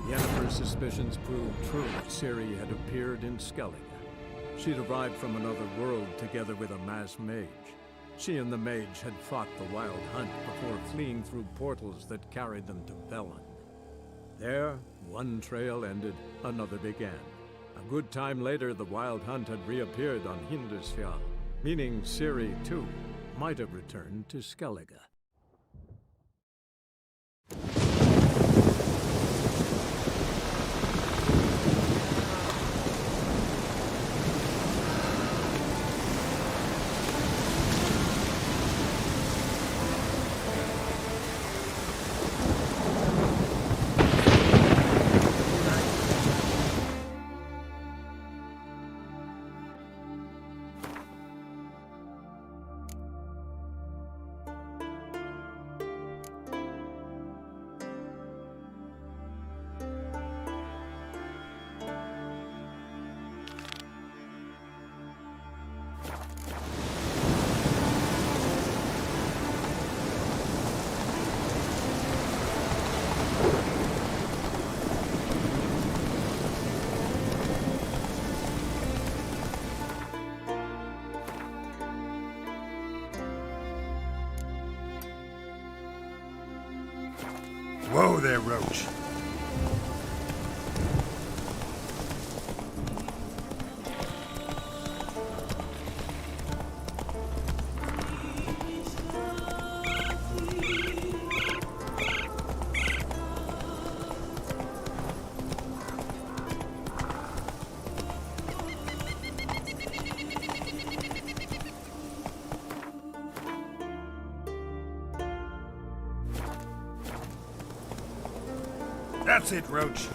Yennefer's suspicions proved true. Ciri had appeared in Skellige. She'd arrived from another world together with a masked mage. She and the mage had fought the Wild Hunt before fleeing through portals that carried them to Velen. There, one trail ended, another began. A good time later, the Wild Hunt had reappeared on Hindarsfjall, meaning Ciri, too, might have returned to Skellige. Whoa there, Roach. That's it, Roach.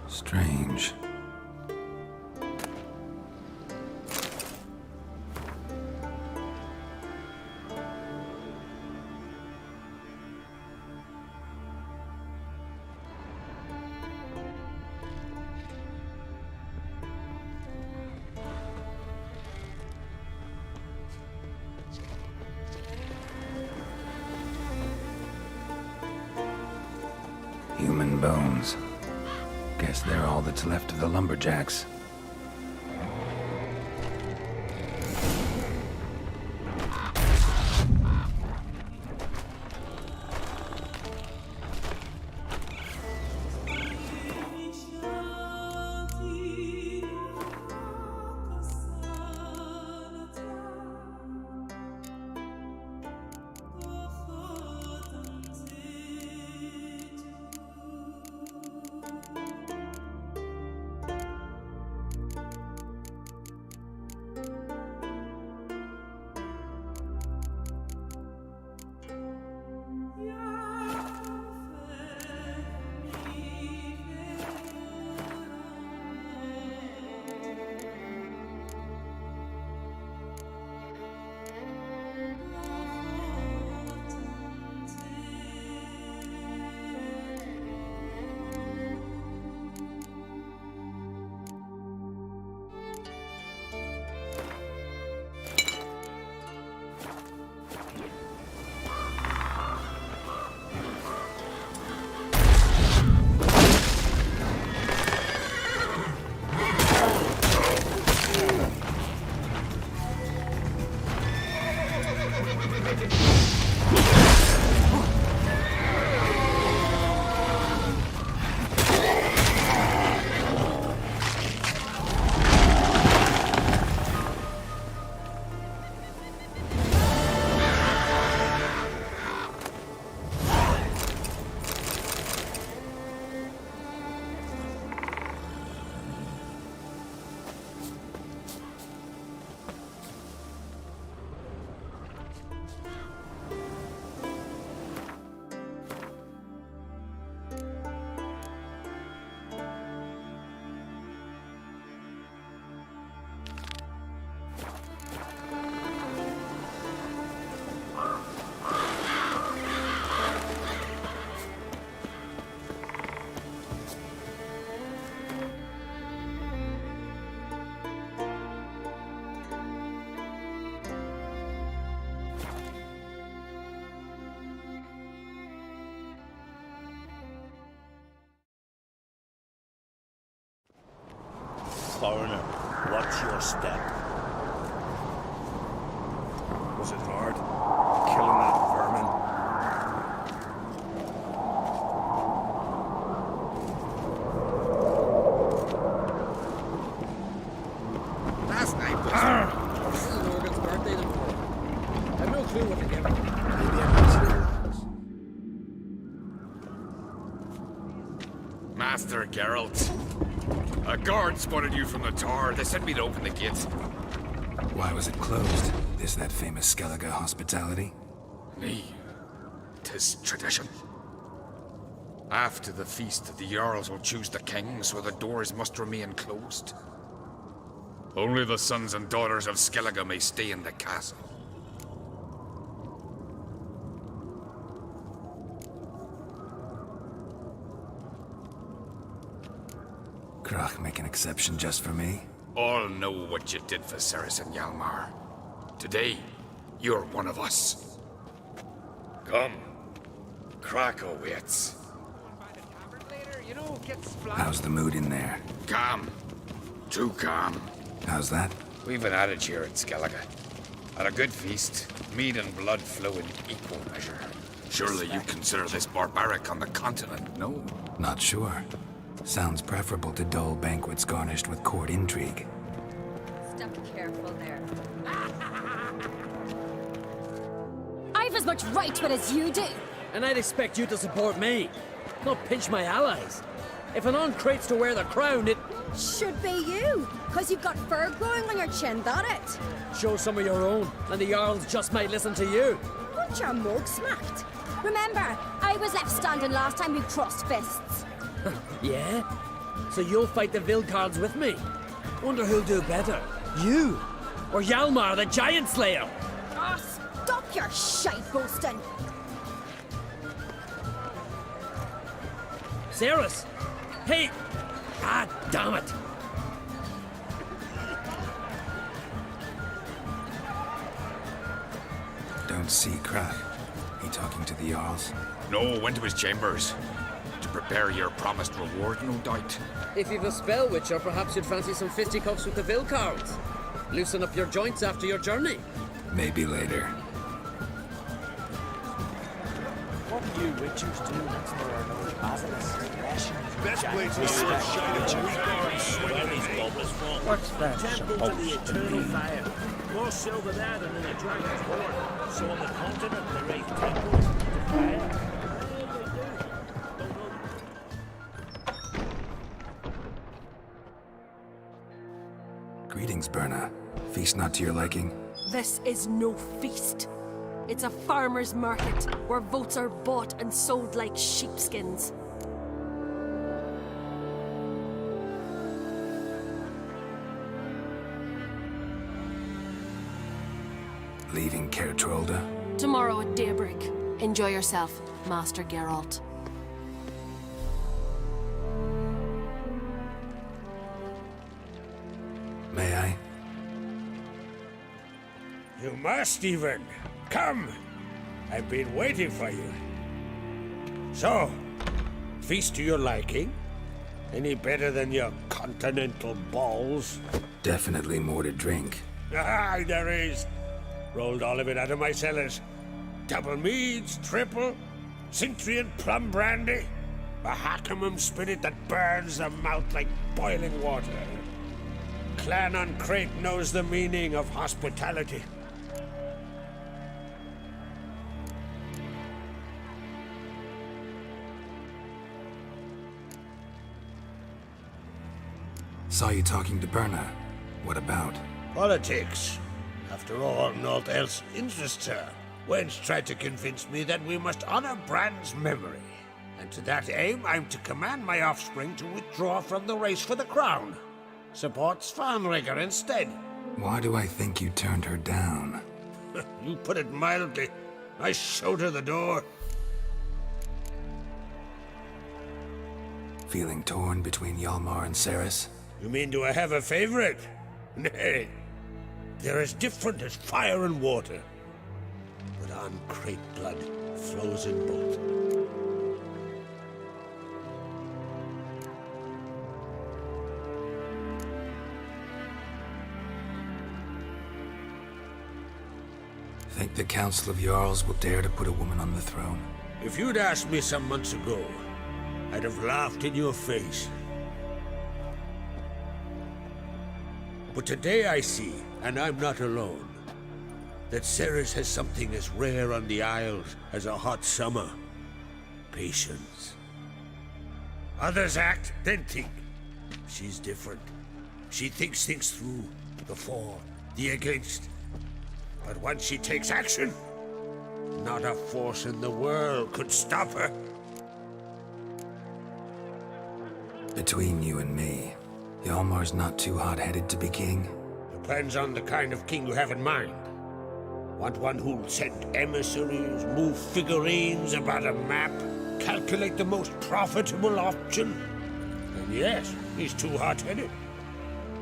Strange. Human bones. Guess they're all that's left of the lumberjacks. Foreigner, watch your step. Was it hard? Killing that vermin? Last night was... This is Morgan's birthday tomorrow. I have no clue what to give him. Maybe I consider Master Geralt. A guard spotted you from the tower. They sent me to open the gates. Why was it closed? Is that famous Skellige hospitality? Me. 'Tis tradition. After the feast, the Jarls will choose the king, so the doors must remain closed. Only the sons and daughters of Skellige may stay in the castle. Krach make an exception just for me? All know what you did for Saracen Hjalmar. Today, you're one of us. Come. Krakow waits. How's the mood in there? Calm. Too calm. How's that? We've an adage here at Skellige. At a good feast, mead and blood flow in equal measure. Surely you consider this barbaric on the continent, no? Not sure. Sounds preferable to dull banquets garnished with court intrigue. Step careful there. I've as much right to it as you do. And I'd expect you to support me, not pinch my allies. If an crates to wear the crown, it... Should be you, because you've got fur growing on your chin, that it? Show some of your own, and the Jarls just might listen to you. Want your mug smacked? Remember, I was left standing last time we crossed fists. Yeah? So you'll fight the Vilcards with me? Wonder who'll do better, you or Hjalmar the Giant Slayer? Ah, stop your shite boasting! Cerys! Hey! Ah, damn it! Don't see Krat. He talking to the Jarls? No, went to his chambers. To prepare your promised reward, no doubt. If you've a spell witcher, perhaps you'd fancy some fisticuffs with the Vilcards. Loosen up your joints after your journey. Maybe later. What do you witchers do next to our Lord Basilisk? Best place to see a shiny weak swinging. What's that Temple to the eternal fire. More silver there than in a dragon's horn. So on the continent they raise temples to fire. Greetings, Berna. Feast not to your liking? This is no feast. It's a farmer's market where votes are bought and sold like sheepskins. Leaving Caer Trolda? Tomorrow at daybreak. Enjoy yourself, Master Geralt. May I? You must even. Come. I've been waiting for you. So, feast to your liking? Any better than your continental balls? Definitely more to drink. Ah, there is. Rolled all of it out of my cellars. Double meads, triple, Cintrian plum brandy, a Hackamum spirit that burns the mouth like boiling water. Clan on Crate knows the meaning of hospitality. Saw you talking to Berna. What about? Politics. After all, naught else interests her. Wench tried to convince me that we must honor Brand's memory. And to that aim, I'm to command my offspring to withdraw from the race for the crown. Support Svanrigger instead. Why do I think you turned her down? You put it mildly. I showed her the door. Feeling torn between Hjalmar and Cerys? You mean do I have a favorite? Nay. They're as different as fire and water. But on Crate blood flows in both. Think the Council of Jarls will dare to put a woman on the throne? If you'd asked me some months ago, I'd have laughed in your face. But today I see, and I'm not alone, that Cerys has something as rare on the Isles as a hot summer. Patience. Others act, then think. She's different. She thinks things through, the for, the against. But once she takes action, not a force in the world could stop her. Between you and me, Hjalmar's not too hot-headed to be king? Depends on the kind of king you have in mind. Want one who'll send emissaries, move figurines about a map, calculate the most profitable option? And yes, he's too hot-headed.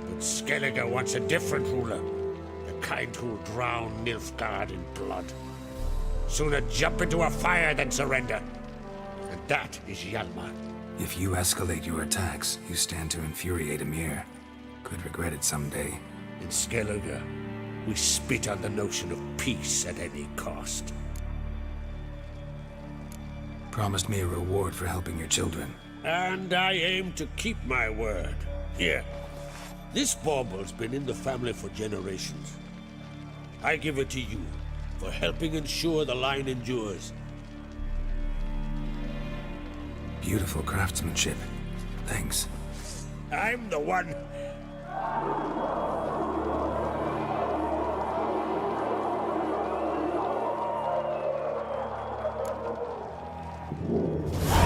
But Skellige wants a different ruler. The kind who'll drown Nilfgaard in blood. Sooner jump into a fire than surrender. And that is Hjalmar. If you escalate your attacks, you stand to infuriate Emhyr. Could regret it someday. In Skellige, we spit on the notion of peace at any cost. Promised me a reward for helping your children. And I aim to keep my word. Here. This bauble's been in the family for generations. I give it to you for helping ensure the line endures. Beautiful craftsmanship. Thanks. I'm the one.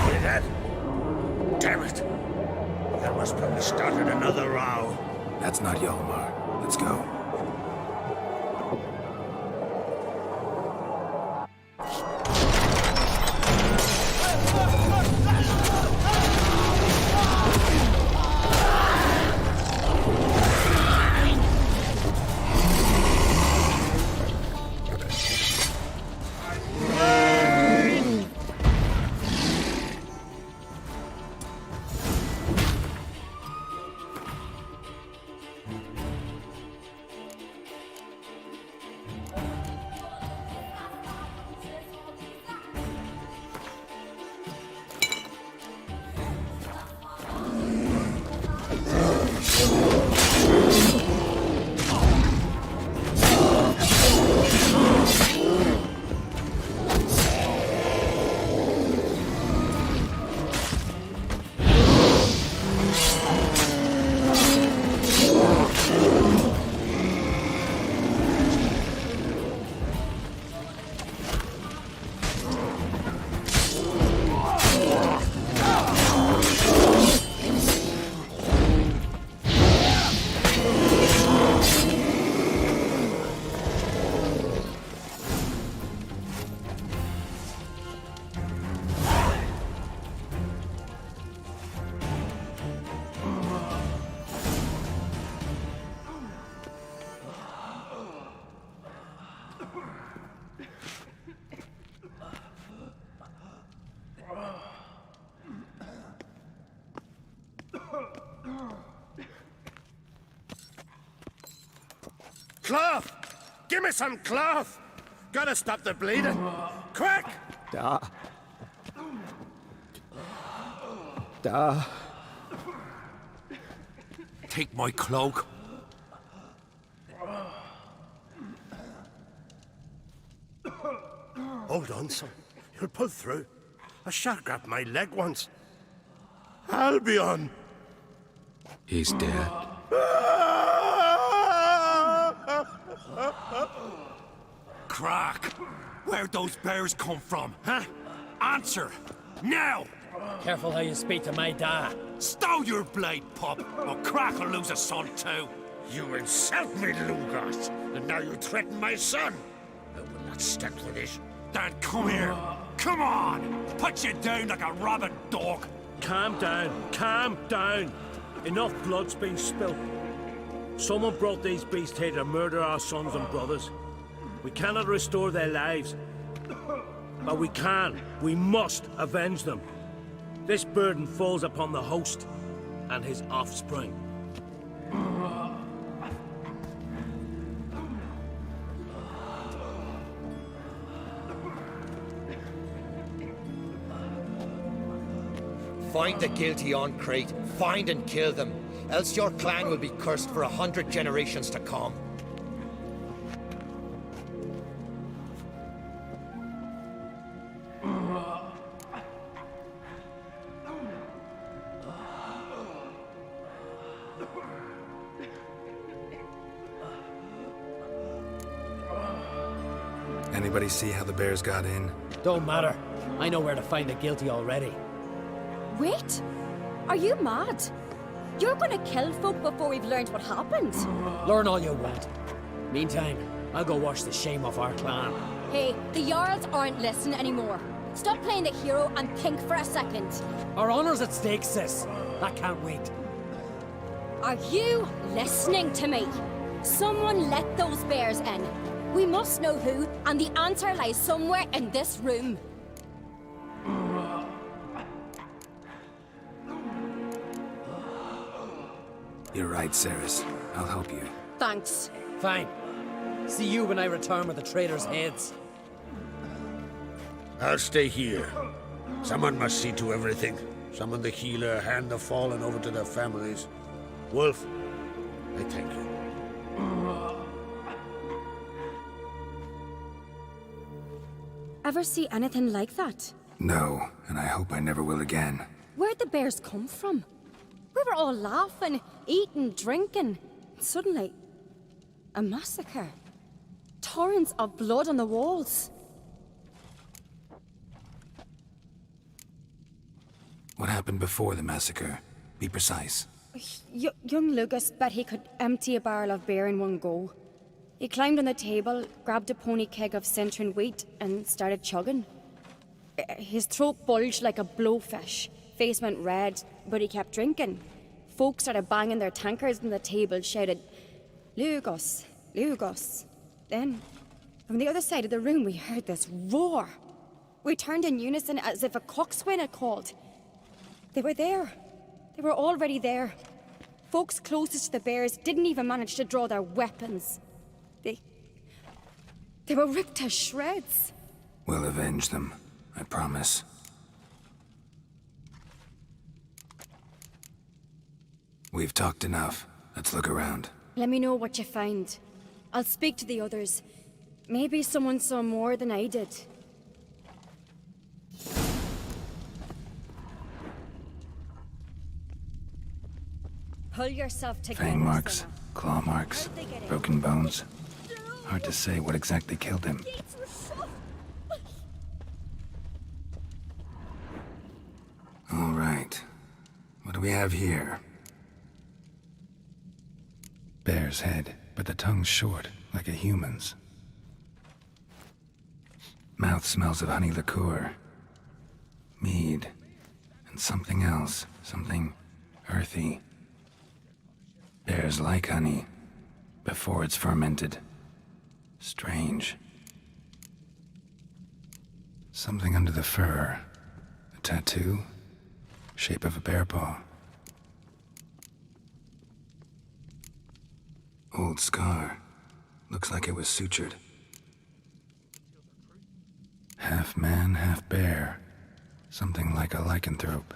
Hear that? Damn it. started another row. That's not Hjalmar. Let's go. Cloth! Give me some cloth! Gotta stop the bleeding. Quick! Take my cloak. Hold on, son. You'll pull through. A shark grabbed my leg once. Albion! He's dead. Crack! Where'd those bears come from, huh? Answer! Now! Careful how you speak to my dad. Stow your blade, pup, or Crack will lose a son too. You insult me, Lugos, and now you threaten my son. I will not stand for this. Dan, come here. Come on! Put you down like a rabid dog. Calm down. Calm down. Enough blood's been spilt. Someone brought these beasts here to murder our sons and brothers. We cannot restore their lives. But we can. We must avenge them. This burden falls upon the host and his offspring. Find the guilty on Crate. Find and kill them. Else your clan will be cursed for 100 generations to come. Anybody see how the bears got in? Don't matter. I know where to find the guilty already. Wait! Are you mad? You're gonna kill folk before we've learned what happened? Learn all you want. Meantime, I'll go wash the shame off our clan. Hey, the Jarls aren't listening anymore. Stop playing the hero and think for a second. Our honor's at stake, sis. That can't wait. Are you listening to me? Someone let those bears in. We must know who, and the answer lies somewhere in this room. You're right, Cerys. I'll help you. Thanks. Fine. See you when I return with the traitors' heads. I'll stay here. Someone must see to everything. Summon the healer, hand the fallen over to their families. Wolf, I thank you. Ever see anything like that? No, and I hope I never will again. Where'd the bears come from? We were all laughing, eating, drinking. Suddenly, a massacre. Torrents of blood on the walls. What happened before the massacre? Be precise. Young Lucas bet he could empty a barrel of beer in one go. He climbed on the table, grabbed a pony keg of Centron wheat, and started chugging. His throat bulged like a blowfish, face went red, but he kept drinking. Folks started banging their tankards on the table, shouted, "Lugos, Lugos." Then, from the other side of the room, we heard this roar. We turned in unison as if a coxswain had called. They were there. They were already there. Folks closest to the bears didn't even manage to draw their weapons. They were ripped to shreds. We'll avenge them, I promise. We've talked enough. Let's look around. Let me know what you find. I'll speak to the others. Maybe someone saw more than I did. Pull yourself together. Fang marks, Senna. claw marks, How'd they get in? broken bones. Hard to say what exactly killed him. Gates were shut. All right. What do we have here? Bear's head, but the tongue's short, like a human's. Mouth smells of honey liqueur. Mead. And something else. Something earthy. Bears like honey, before it's fermented. Strange. Something under the fur. A tattoo? Shape of a bear paw. Old scar. Looks like it was sutured. Half man, half bear. Something like a lycanthrope.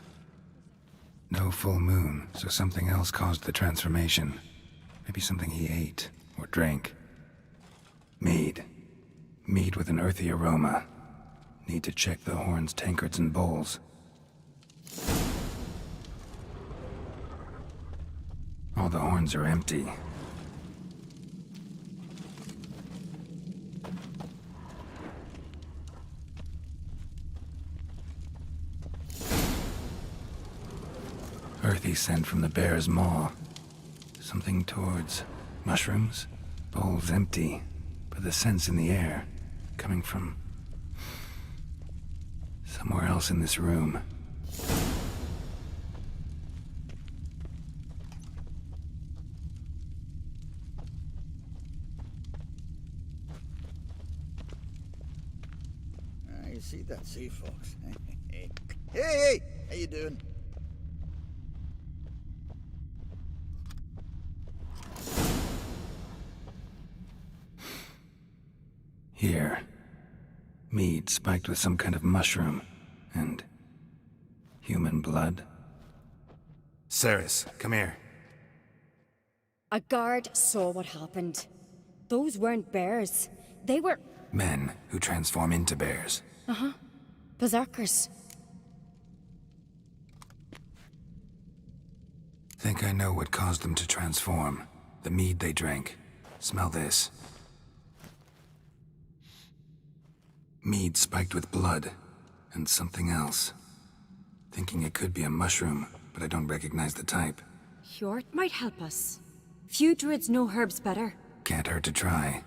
No full moon, so something else caused the transformation. Maybe something he ate or drank. Mead. Mead with an earthy aroma. Need to check the horns, tankards, and bowls. All the horns are empty. Earthy scent from the bear's maw. Something towards mushrooms. Bowls empty, but the scent's in the air, coming from somewhere else in this room. You see that sea fox? Hey, how you doing? Here. Mead spiked with some kind of mushroom. And human blood. Ceres, come here. A guard saw what happened. Those weren't bears. They were... Men who transform into bears. berserkers. Think I know what caused them to transform. The mead they drank. Smell this. Mead spiked with blood. And something else. Thinking it could be a mushroom, but I don't recognize the type. Hjort might help us. Few druids know herbs better. Can't hurt to try.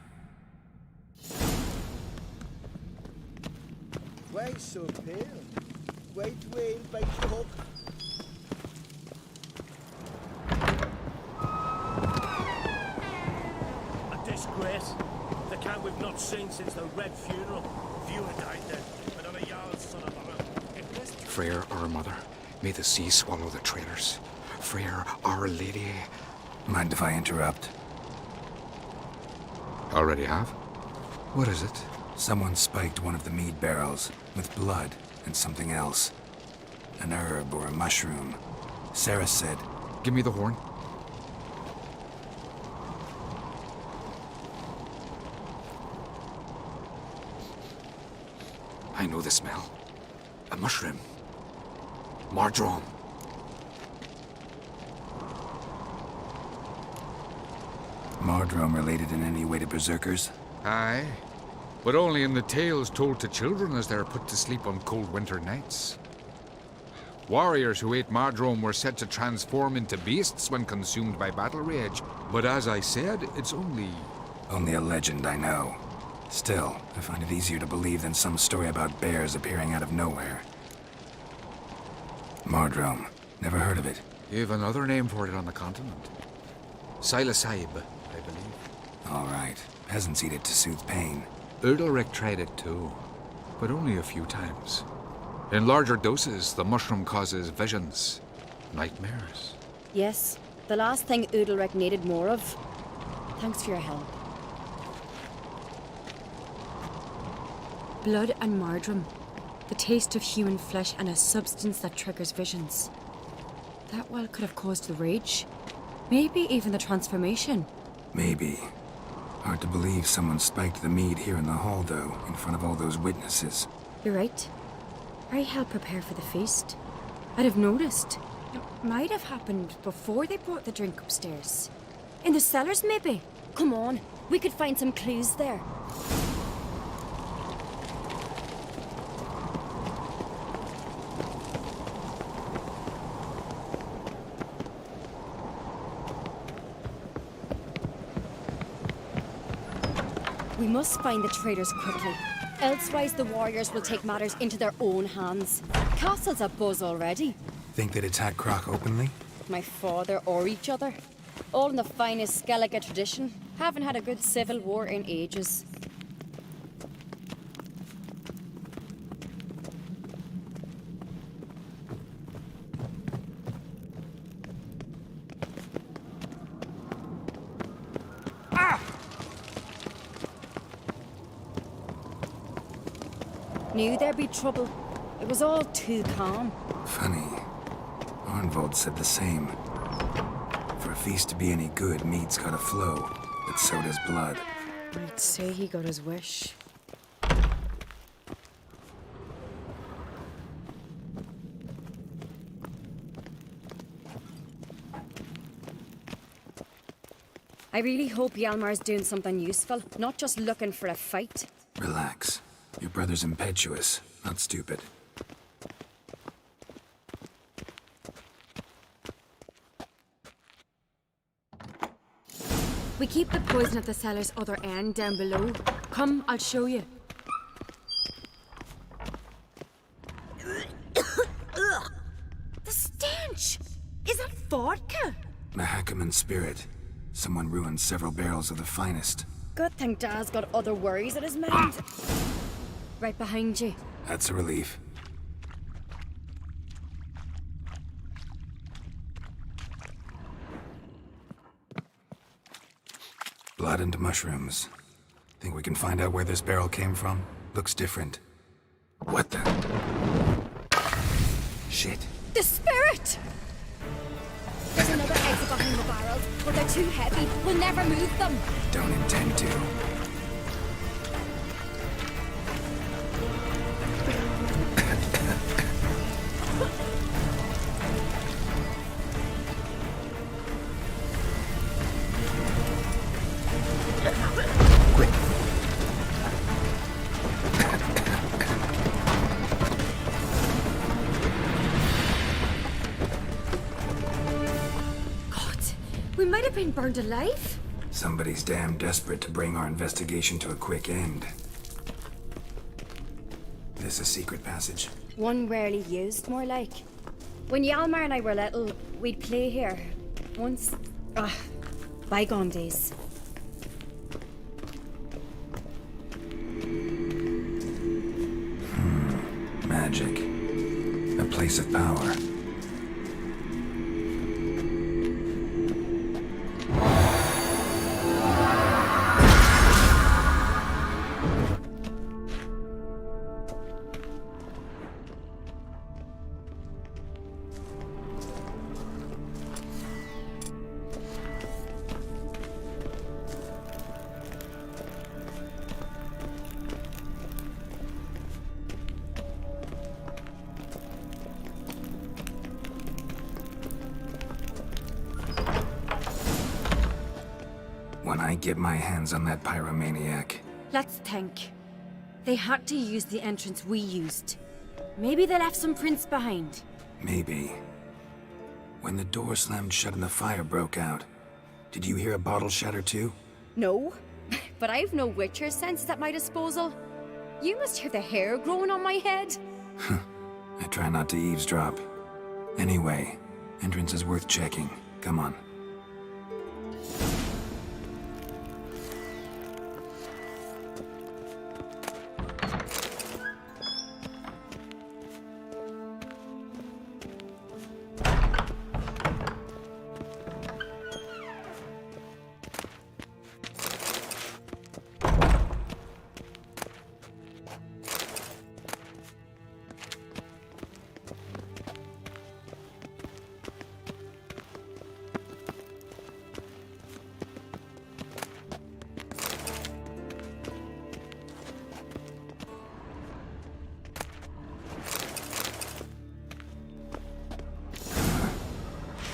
Why so pale? White whale bites the hook. A disgrace. The camp we've not seen since the Red Funeral. Viewer died then, and on a Jarl's son of honor. Freyr, our mother, may the sea swallow the traitors. Freyr, our lady. Mind if I interrupt? Already have? What is it? Someone spiked one of the mead barrels with blood and something else. An herb or a mushroom. Sarah said, Give me the horn. I know the smell. A mushroom. Mardrome. Mardrome related in any way to berserkers? Aye. But only in the tales told to children as they're put to sleep on cold winter nights. Warriors who ate Mardrome were said to transform into beasts when consumed by battle rage. But as I said, it's only a legend, I know. Still, I find it easier to believe than some story about bears appearing out of nowhere. Mardrome. Never heard of it. You have another name for it on the continent. Silasaib, I believe. All right. Peasants eat it to soothe pain. Udalric tried it too, but only a few times. In larger doses, the mushroom causes visions, nightmares. Yes, the last thing Udalric needed more of. Thanks for your help. Blood and Mardrome. The taste of human flesh and a substance that triggers visions. That well could have caused the rage. Maybe even the transformation. Maybe. Hard to believe someone spiked the mead here in the hall, though, in front of all those witnesses. You're right. I helped prepare for the feast. I'd have noticed. It might have happened before they brought the drink upstairs. In the cellars, maybe? Come on, we could find some clues there. We must find the traitors quickly. Elsewise, the warriors will take matters into their own hands. Castle's abuzz already. Think they'd attack Croc openly? My father or each other. All in the finest Skellige tradition. Haven't had a good civil war in ages. Knew there'd be trouble. It was all too calm. Funny. Arnvold said the same. For a feast to be any good, mead's gotta flow, but so does blood. I'd say he got his wish. I really hope Hjalmar's doing something useful, not just looking for a fight. Relax. Your brother's impetuous, not stupid. We keep the poison at the cellar's other end, down below. Come, I'll show you. The stench! Is that vodka? Mahakaman spirit. Someone ruined several barrels of the finest. Good thing Dad's got other worries at his mind. Right behind you. That's a relief. Blood and mushrooms. Think we can find out where this barrel came from? Looks different. What the? Shit. The spirit! There's another exit behind the barrels, but they're too heavy. We'll never move them. Don't intend to. We might have been burned alive. Somebody's damn desperate to bring our investigation to a quick end. This a secret passage? One rarely used, more like. When Hjalmar and I were little, we'd play here. Once... bygone days. Magic. A place of power. When I get my hands on that pyromaniac. Let's think. They had to use the entrance we used. Maybe they left some prints behind. Maybe. When the door slammed shut and the fire broke out, did you hear a bottle shatter too? No, but I've no Witcher senses at my disposal. You must hear the hair growing on my head. I try not to eavesdrop. Anyway, entrance is worth checking. Come on.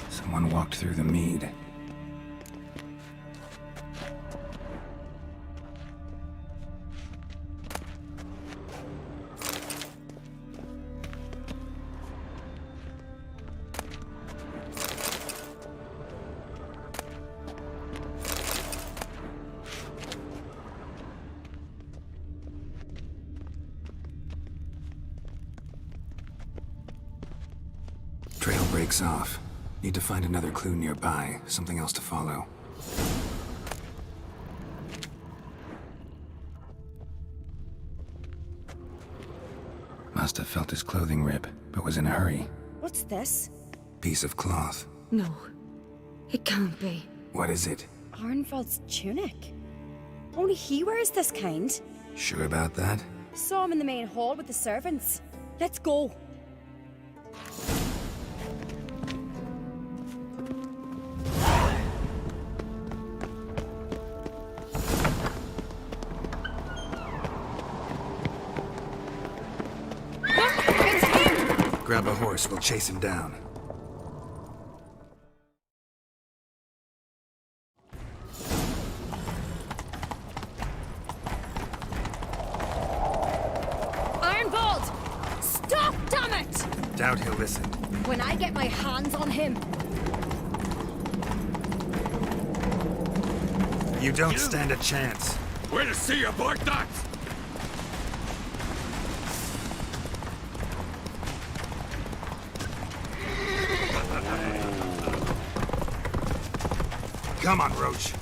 Someone walked through the mead. Trail breaks off. Need to find another clue nearby, something else to follow. Must have felt his clothing rip, but was in a hurry. What's this? Piece of cloth. No, it can't be. What is it? Arnvald's tunic. Only he wears this kind. Sure about that? Saw him in the main hall with the servants. Let's go. Grab a horse, we'll chase him down. Arnvald! Stop, damn it! Doubt he'll listen. When I get my hands on him. You don't stand a chance. We'll see about that! Come on, Roach.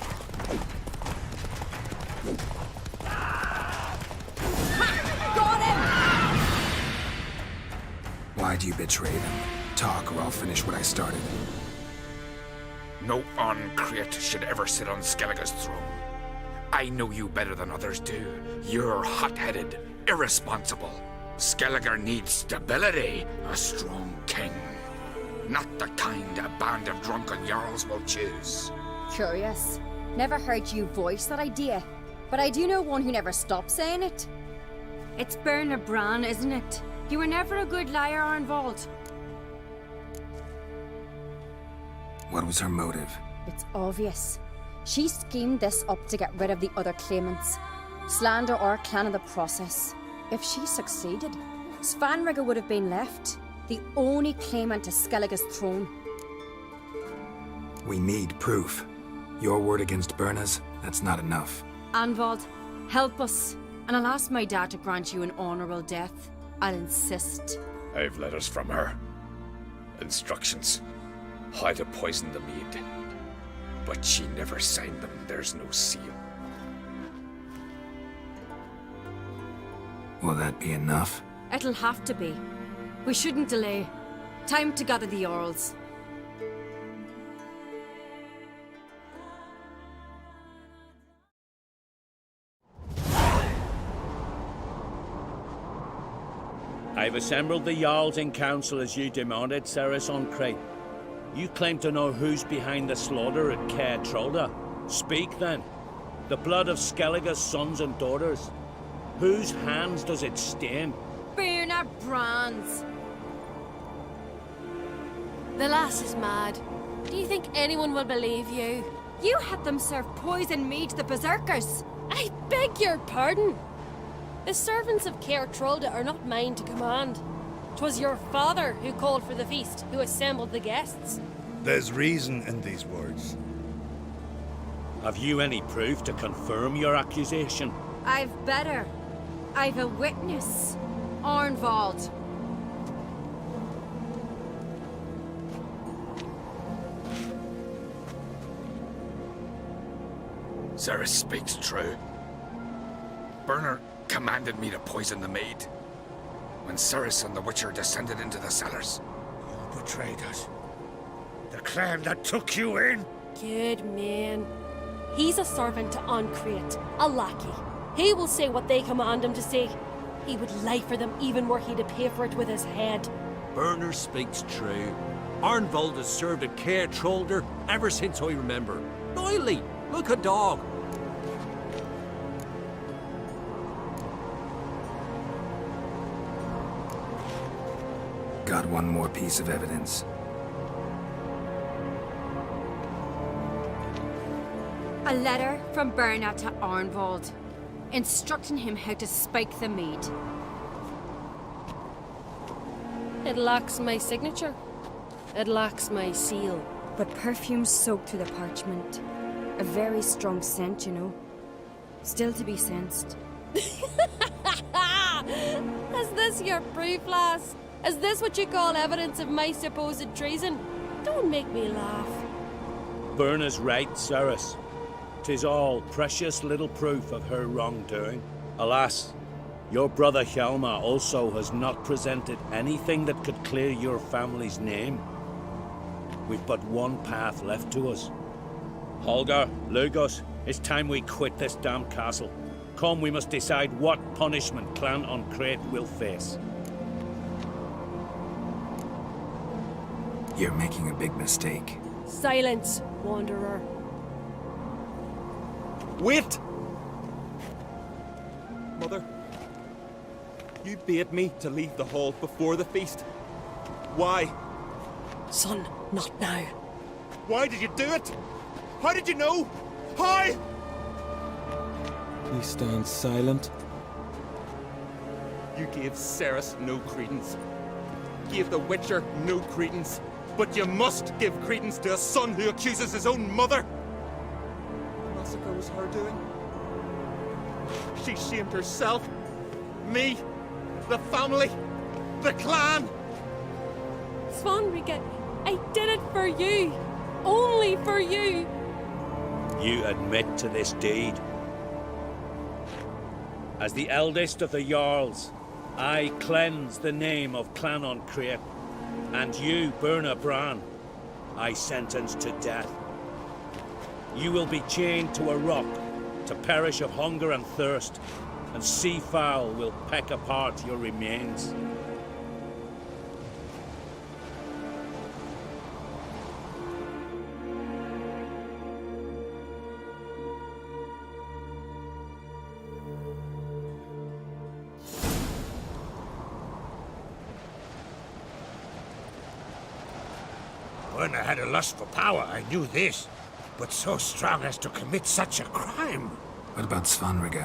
Got him! Why do you betray them? Talk or I'll finish what I started. No Ancrate should ever sit on Skellige's throne. I know you better than others do. You're hot-headed, irresponsible. Skellige needs stability, a strong king. Not the kind a band of drunken jarls will choose. Curious. Never heard you voice that idea. But I do know one who never stops saying it. It's Berna Bran, isn't it? You were never a good liar, Arnvald. What was her motive? It's obvious. She schemed this up to get rid of the other claimants. Slander our clan in the process. If she succeeded, Svanrige would have been left, the only claimant to Skellige's throne. We need proof. Your word against Berna's, that's not enough. Arnvald, help us, and I'll ask my dad to grant you an honorable death. I'll insist. I've letters from her. Instructions. How to poison the mead. But she never signed them. There's no seal. Will that be enough? It'll have to be. We shouldn't delay. Time to gather the Earls. I've assembled the Jarls in council as you demanded, Cerys Ancrate. You claim to know who's behind the slaughter at Caer Trolda. Speak then. The blood of Skellige's sons and daughters. Whose hands does it stain? Berna Bran's. The lass is mad. Do you think anyone will believe you? You had them serve poison mead to the berserkers. I beg your pardon. The servants of Caer Trolda are not mine to command. 'Twas your father who called for the feast, who assembled the guests. There's reason in these words. Have you any proof to confirm your accusation? I've better. I've a witness. Arnvald. Cerys speaks true. Burner commanded me to poison the maid. When Cerys and the Witcher descended into the cellars. You betrayed us. The clan that took you in. Good man. He's a servant to Ancrate, a lackey. He will say what they command him to say. He would lie for them even were he to pay for it with his head. Burner speaks true. Arnvald has served a care trollder ever since I remember. Oily, like a dog. Got one more piece of evidence. A letter from Berna to Arnvald, instructing him how to spike the mead. It lacks my signature. It lacks my seal. But perfume soaked through the parchment. A very strong scent, you know. Still to be sensed. Is this your proof, lass? Is this what you call evidence of my supposed treason? Don't make me laugh. Burna's right, Cerys. 'Tis all precious little proof of her wrongdoing. Alas, your brother Hjalmar also has not presented anything that could clear your family's name. We've but one path left to us. Holger, Lugos, it's time we quit this damn castle. Come, we must decide what punishment Clan Ancrate will face. You're making a big mistake. Silence, wanderer. Wait! Mother, you bade me to leave the hall before the feast. Why? Son, not now. Why did you do it? How did you know? How? He stands silent. You gave Cerys no credence. Gave the Witcher no credence. But you must give credence to a son who accuses his own mother. The massacre was her doing. She shamed herself, me, the family, the clan. Svanrige, I did it for you. Only for you. You admit to this deed. As the eldest of the Jarls, I cleanse the name of Clan Ancrate, and you, Berna Bran, I sentence to death. You will be chained to a rock to perish of hunger and thirst, and sea fowl will peck apart your remains. When I had a lust for power, I knew this. But so strong as to commit such a crime. What about Svanrige?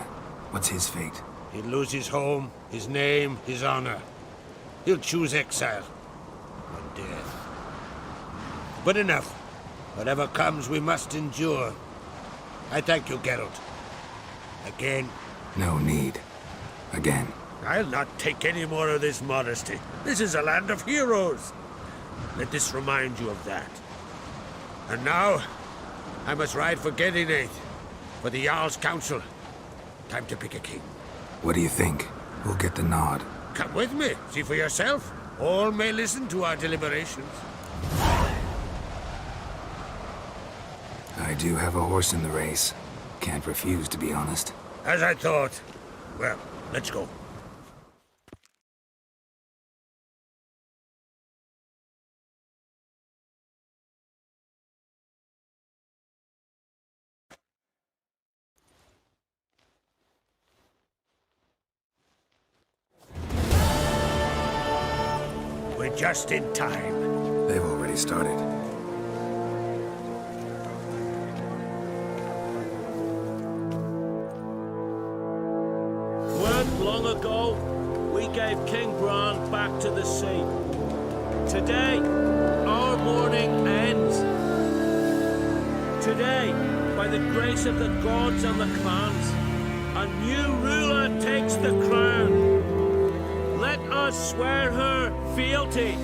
What's his fate? He'll lose his home, his name, his honor. He'll choose exile. And death. But enough. Whatever comes, we must endure. I thank you, Geralt. Again. No need. Again. I'll not take any more of this modesty. This is a land of heroes. Let this remind you of that. And now, I must ride for Gedinate, for the Jarl's Council. Time to pick a king. What do you think? Who'll get the nod? Come with me, see for yourself. All may listen to our deliberations. I do have a horse in the race. Can't refuse, to be honest. As I thought. Well, let's go. We're just in time. They've already started. When, long ago, we gave King Bran back to the sea. Today, our mourning ends. Today, by the grace of the gods and the clans, a new ruler takes the crown. Let us swear her fealty.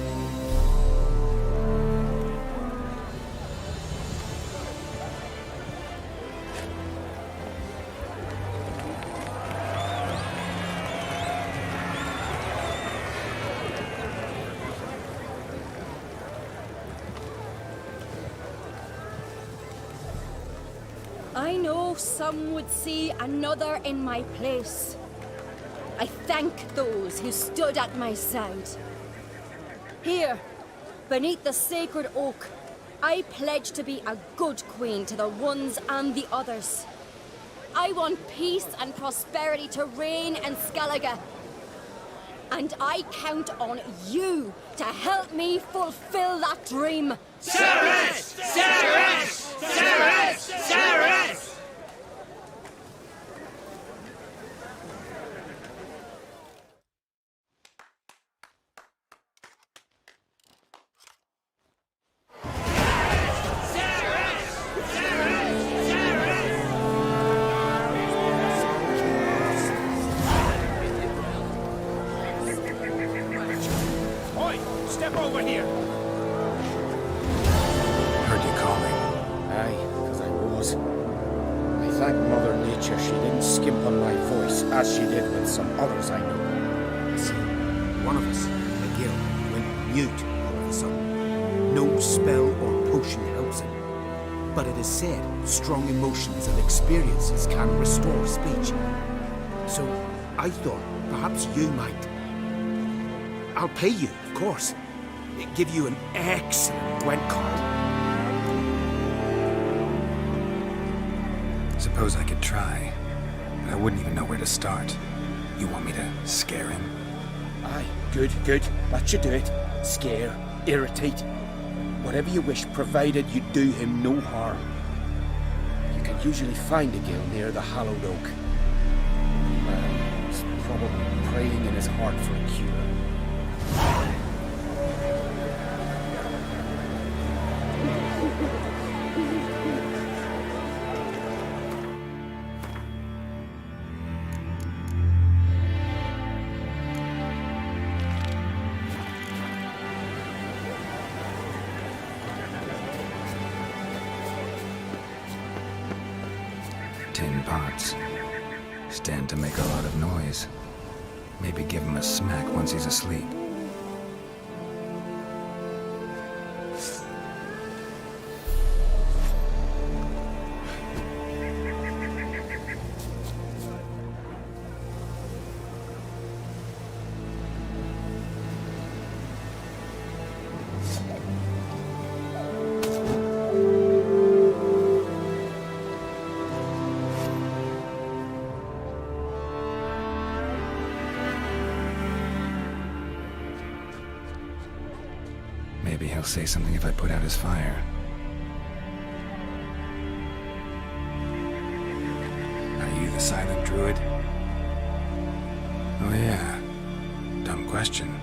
I know some would see another in my place. I thank those who stood at my side. Here, beneath the sacred oak, I pledge to be a good queen to the ones and the others. I want peace and prosperity to reign in Skellige. And I count on you to help me fulfill that dream. Cerys! Cerys! Cerys! Cerys! Oi! Step over here! Heard you calling. Aye, because I was. I thank Mother Nature she didn't skimp on my voice, as she did with some others I know. You see, one of us, McGill, went mute all of a sudden. No spell or potion helps him. But it is said strong emotions and experiences can restore speech. So I thought perhaps you might. I'll pay you, of course. Give you an excellent Gwent card. Suppose I could try, but I wouldn't even know where to start. You want me to scare him? Aye, good, good. That should do it. Scare, irritate. Whatever you wish, provided you do him no harm. You can usually find a gill near the hallowed oak. Well, he's probably praying in his heart for a cure. Tin pots. Stand to make a lot of noise. Maybe give him a smack once he's asleep. Maybe he'll say something if I put out his fire. Are you the silent druid? Oh yeah. Dumb question.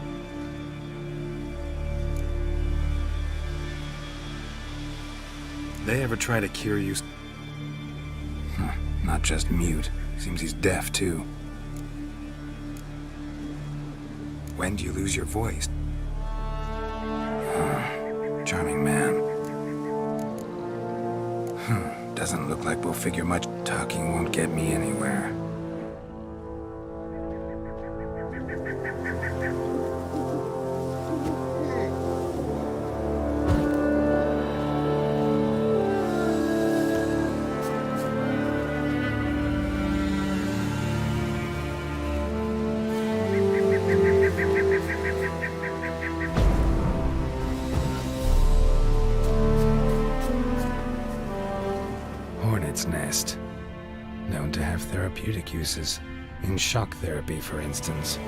They ever try to cure you? Not just mute. Seems he's deaf too. When do you lose your voice? Charming man. Doesn't look like we'll figure much. Talking won't get me anywhere. Hornet's nest. Known to have therapeutic uses. In shock therapy, for instance.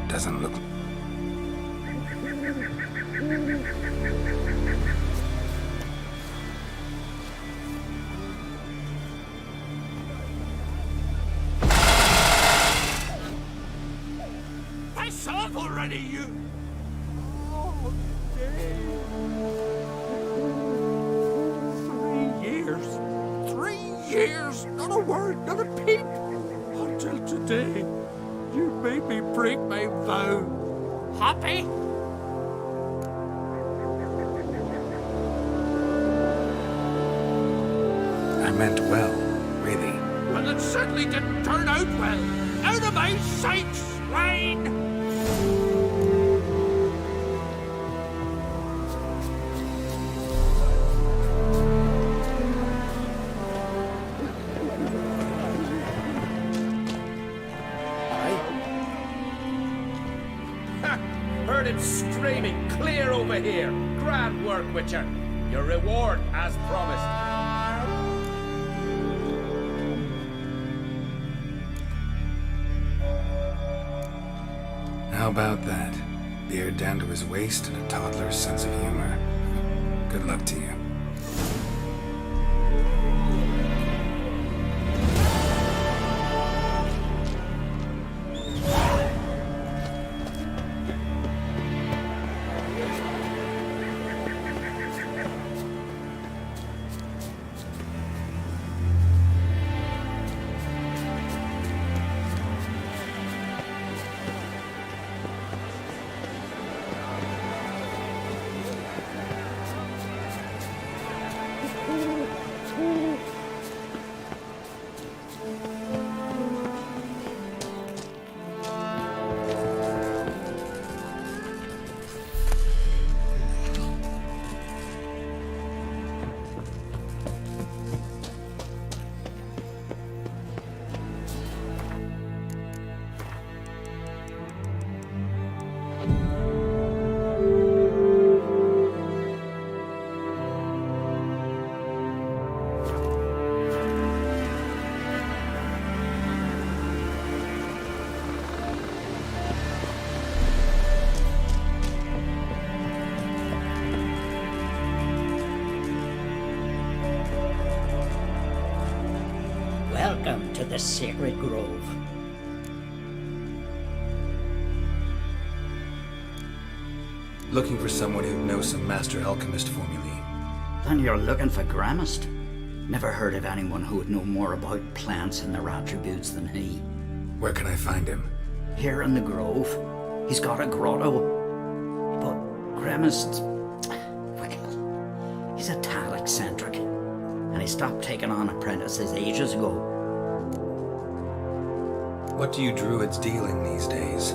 Doesn't look... Piss off already, you! Oh, Dave. 3 years. 3 years! Not a word, not a peep! Until today. You made me break my vow. Happy? I meant well, really. Well, it certainly didn't turn out well. Out of my sight, swine! Heard it screaming clear over here. Grand work, Witcher. Your reward as promised. How about that? Beard down to his waist and a toddler's sense of humor. Good luck to you. Welcome to the Sacred Grove. Looking for someone who knows some master alchemist formulae. Then you're looking for Gramist. Never heard of anyone who would know more about plants and their attributes than he. Where can I find him? Here in the Grove. He's got a grotto. But Gramist, well, he's a tad eccentric. And he stopped taking on apprentices ages ago. What do you druids deal in these days?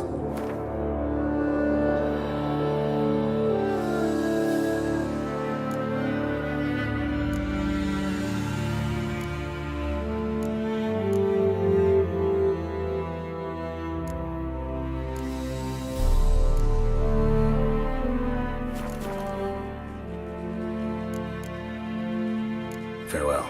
Farewell.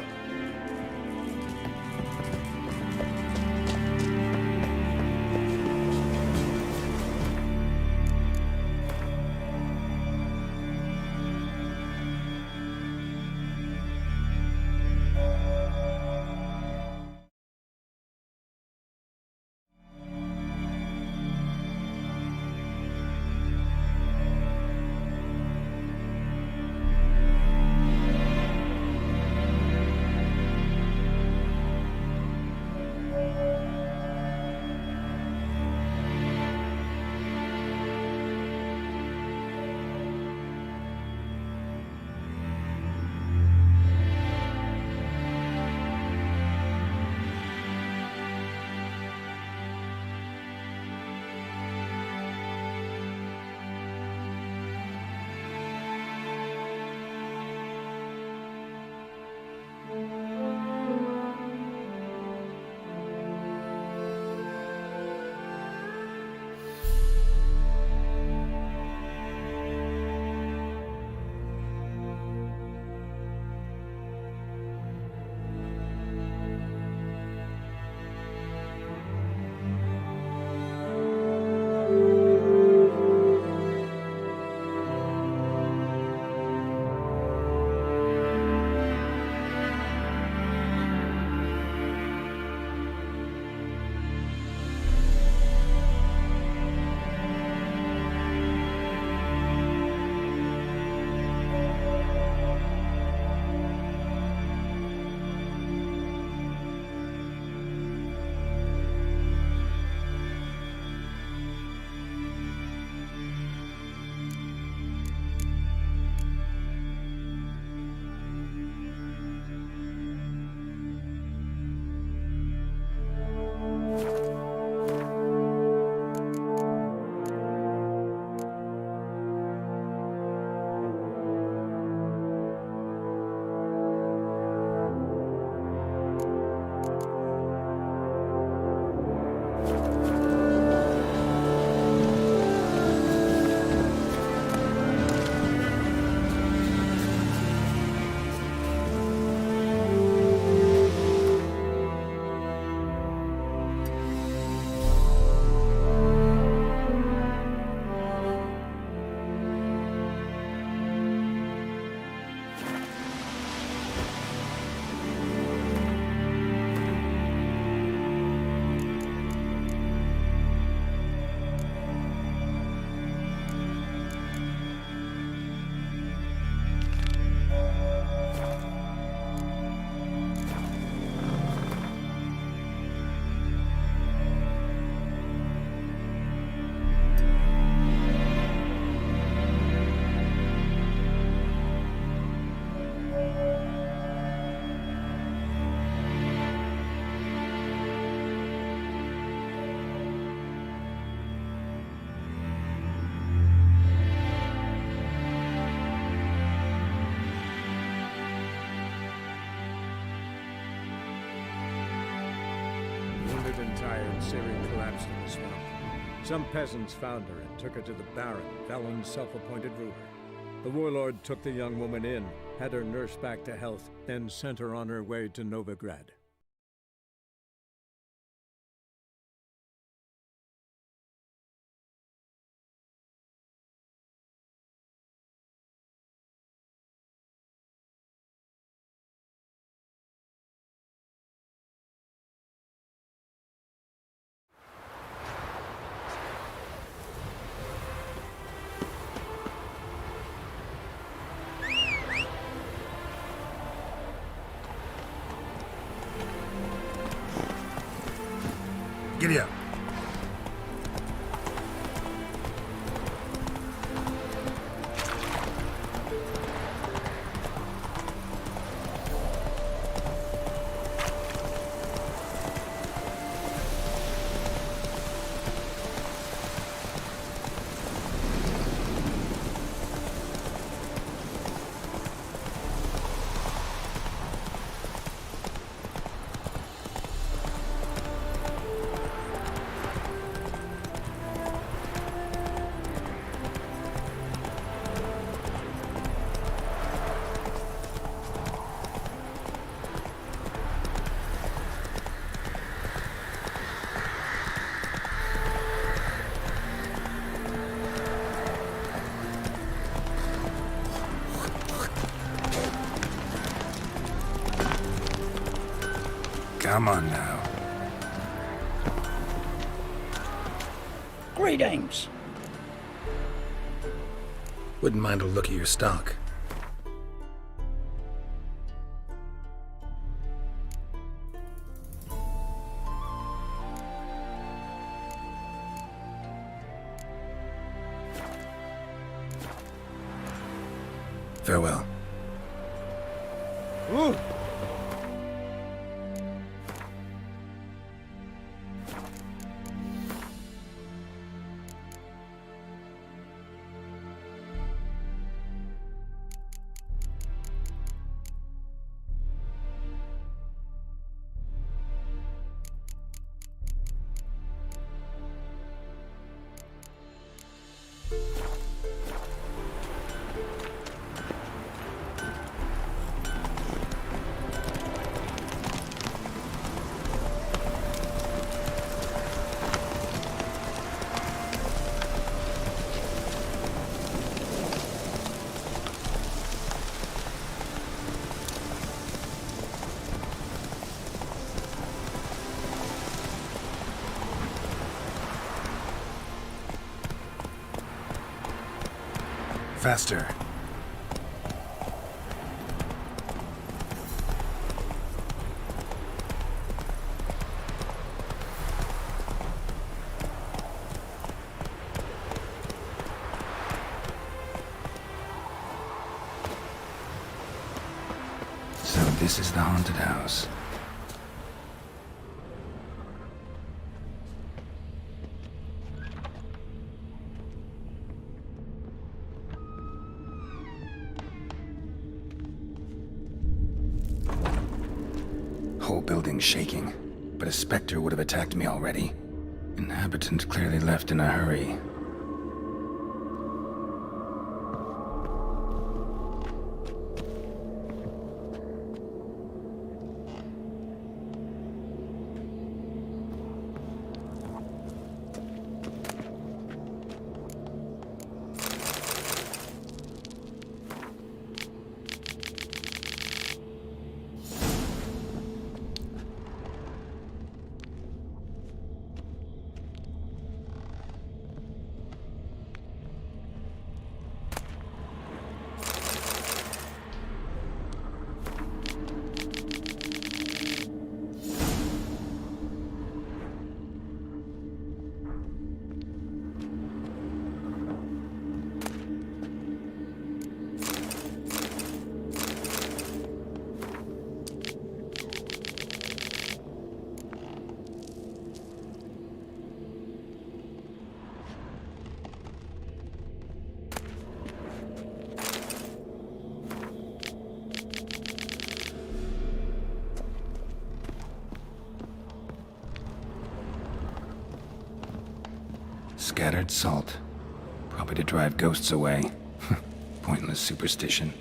withered and tired, Ciri collapsed in the swamp. Some peasants found her and took her to the Baron, Valen's self-appointed ruler. The warlord took the young woman in, had her nursed back to health, then sent her on her way to Novigrad. Giddy up. Come on now. Greetings. Wouldn't mind a look at your stock. Farewell. Ooh. Faster. So this is the haunted house. Whole building shaking, but a specter would have attacked me already. Inhabitant clearly left in a hurry. Scattered salt. Probably to drive ghosts away. Pointless superstition.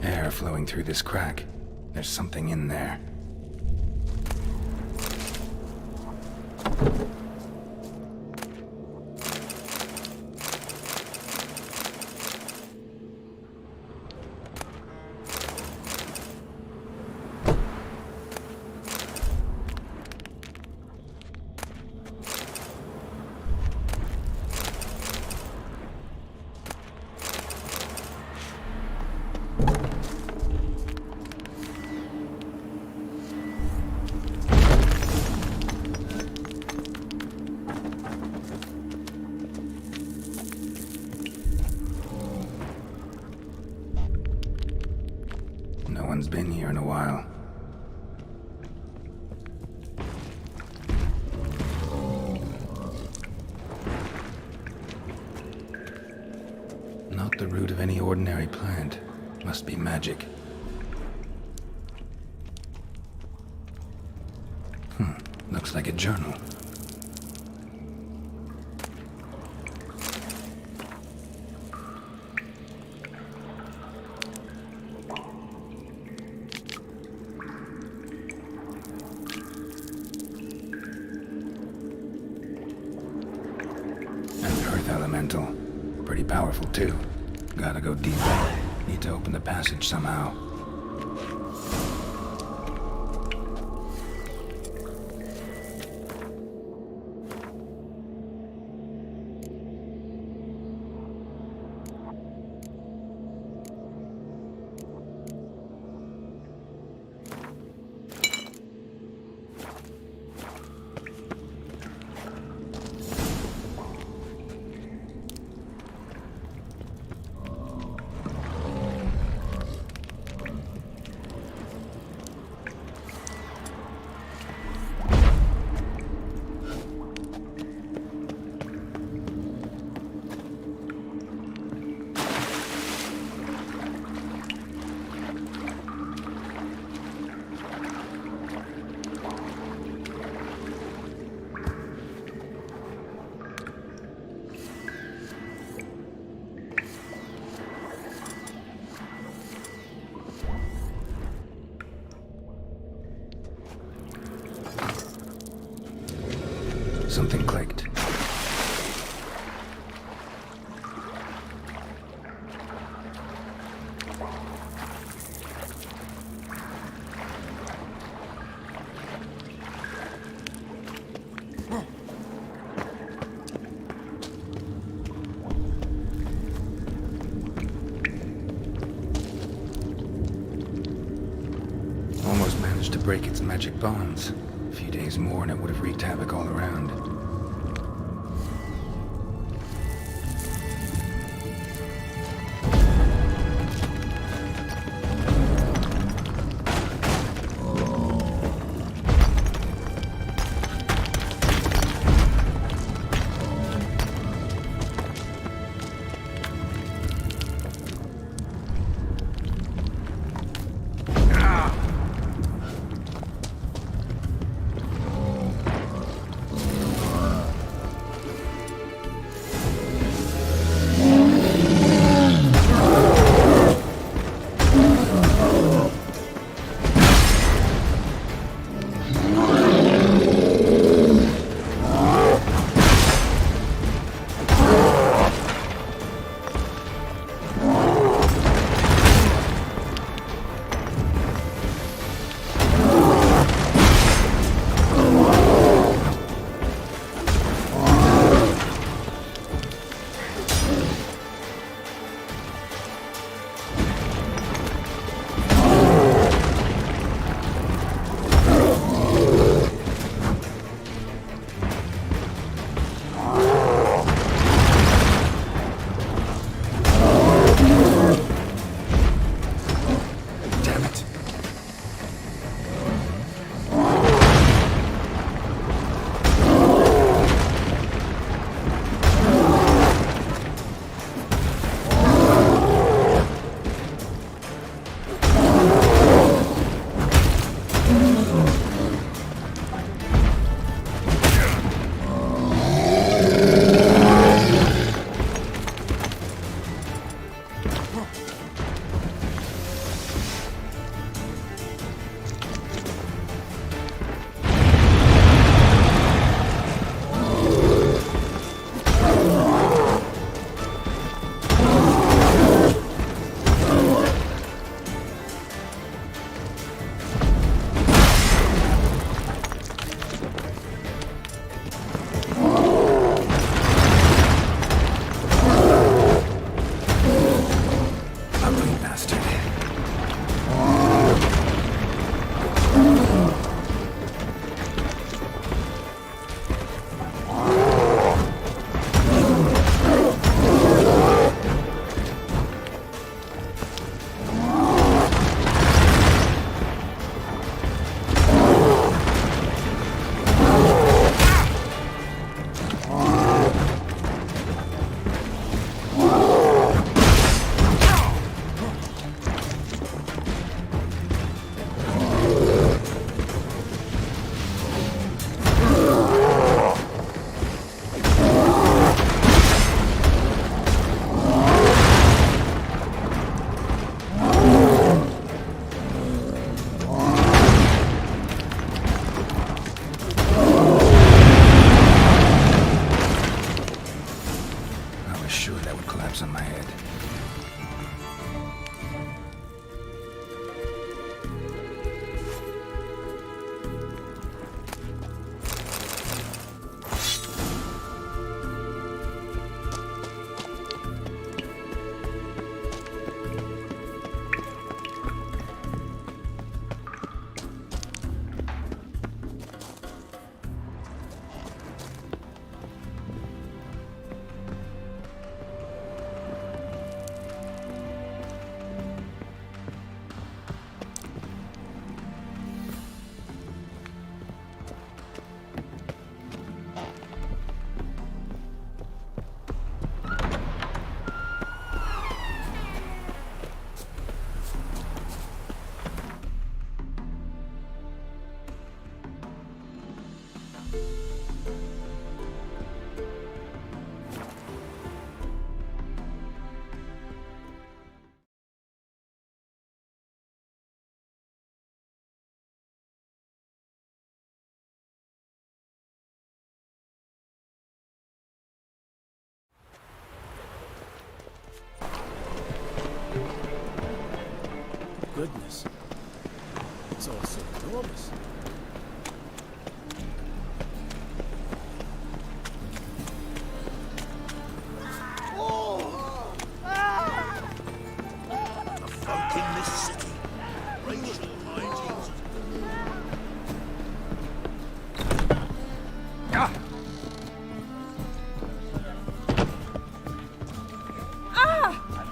Air flowing through this crack. There's something in there. No one's been here in a while. Not the root of any ordinary plant. Must be magic. Looks like a journal. Elemental. Pretty powerful, too. Gotta go deeper. Need to open the passage somehow. Something clicked. Almost managed to break its magic bonds. A few days more and it would have wreaked havoc all around. goodness. It's all so enormous. The folk in this city. Racial hijinks.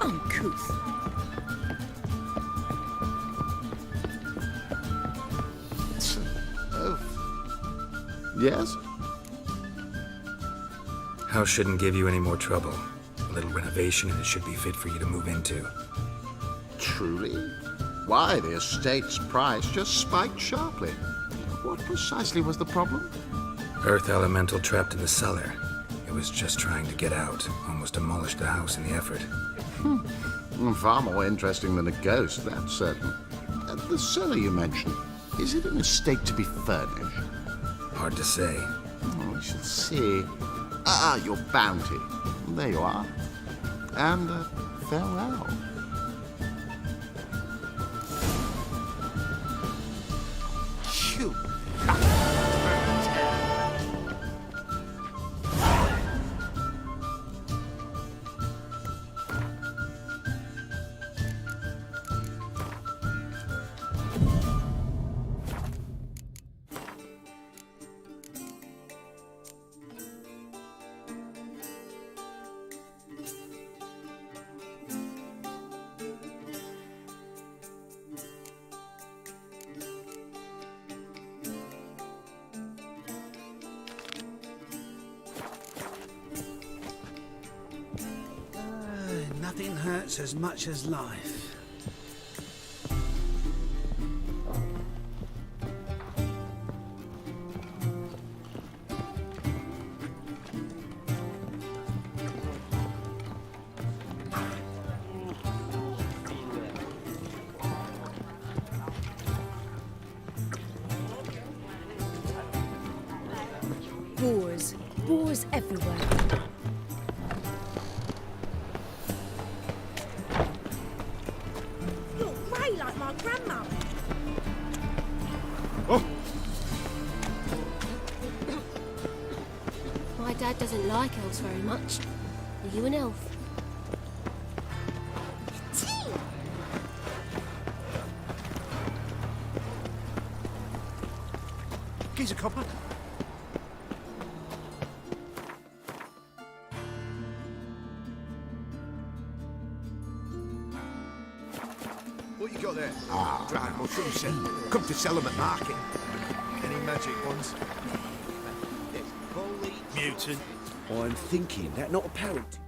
Uncouth. Yes? House shouldn't give you any more trouble. A little renovation and it should be fit for you to move into. Truly? Why, the estate's price just spiked sharply. What precisely was the problem? Earth elemental trapped in the cellar. It was just trying to get out. Almost demolished the house in the effort. Far more interesting than a ghost, that's certain. The cellar you mentioned, is it an estate to be furnished? Hard to say. We shall see. Your bounty. There you are. And farewell. Shoot. Nothing hurts as much as life. Boars. Boars everywhere. You're grey like my grandmother. My dad doesn't like elves very much. Are you an elf? Geezer copper. What you got there? Dried mushrooms, sir. Come to sell them at market. Any magic ones? Holy mutant. I'm thinking that not apparent.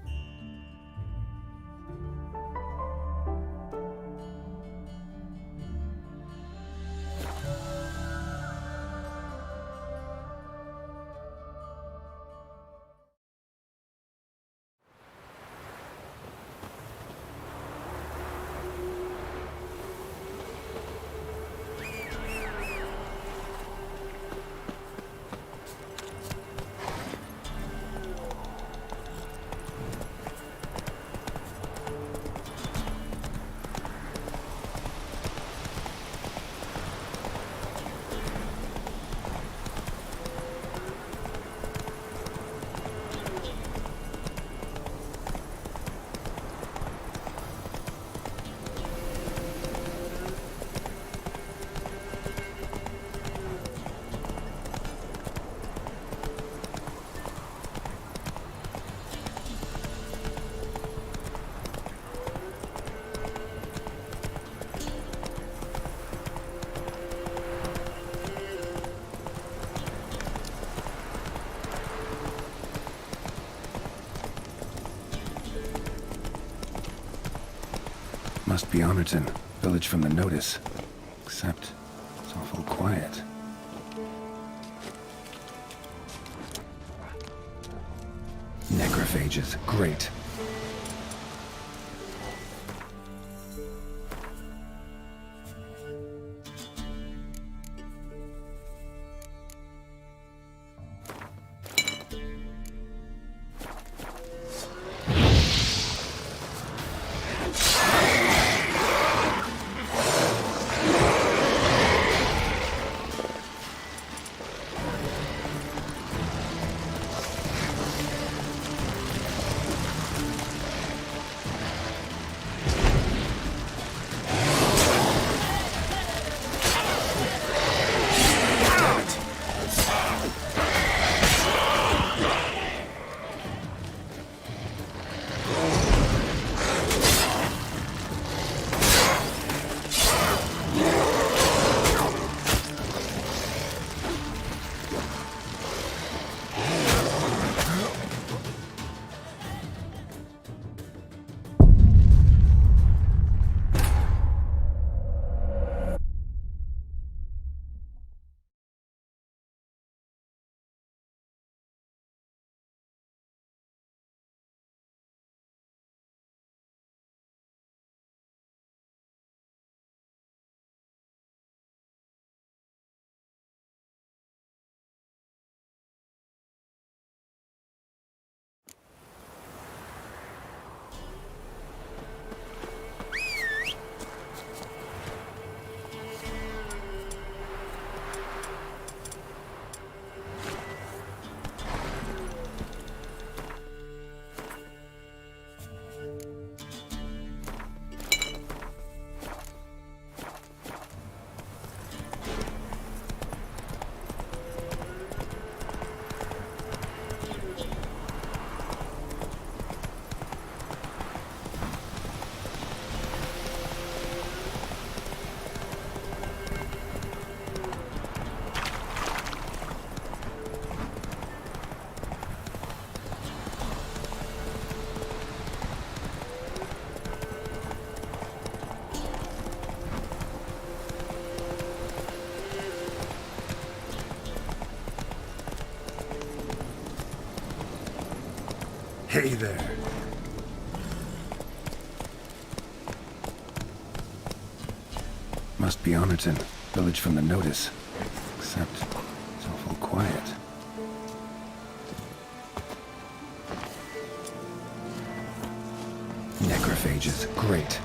Must be Honorton, village from the notice. Except, it's awful quiet. Necrophages, great. Hey there. Must be Honorton, village from the notice. Except it's awful quiet. Necrophages, great.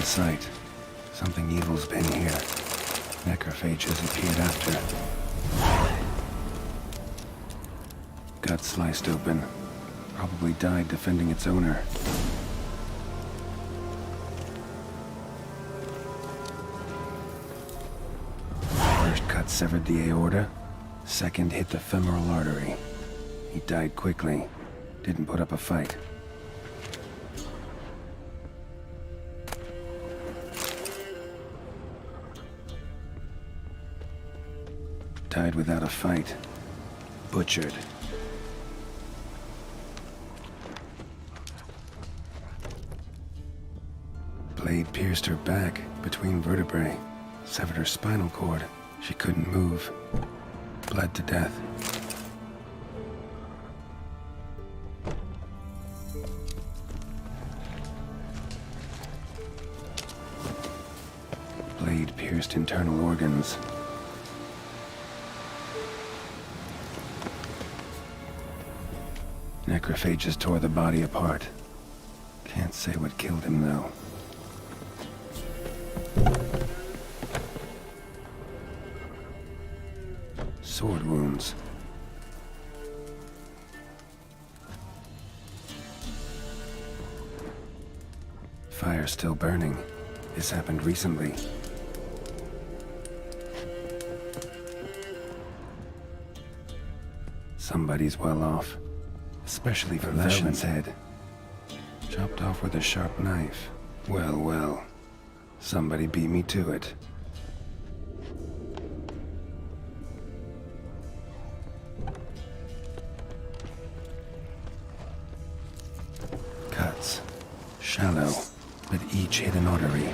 Sight. Something evil's been here. Necrophage has appeared after. Gut sliced open. Probably died defending its owner. First cut severed the aorta. Second hit the femoral artery. He died quickly. Didn't put up a fight. Died without a fight. Butchered. Blade pierced her back between vertebrae. Severed her spinal cord. She couldn't move. Bled to death. Blade pierced internal organs. Necrophages tore the body apart. Can't say what killed him, though. Sword wounds. Fire still burning. This happened recently. Somebody's well off. Especially for Velen's head. Chopped off with a sharp knife. Well, well. Somebody beat me to it. Cuts. Shallow, but each hit an artery.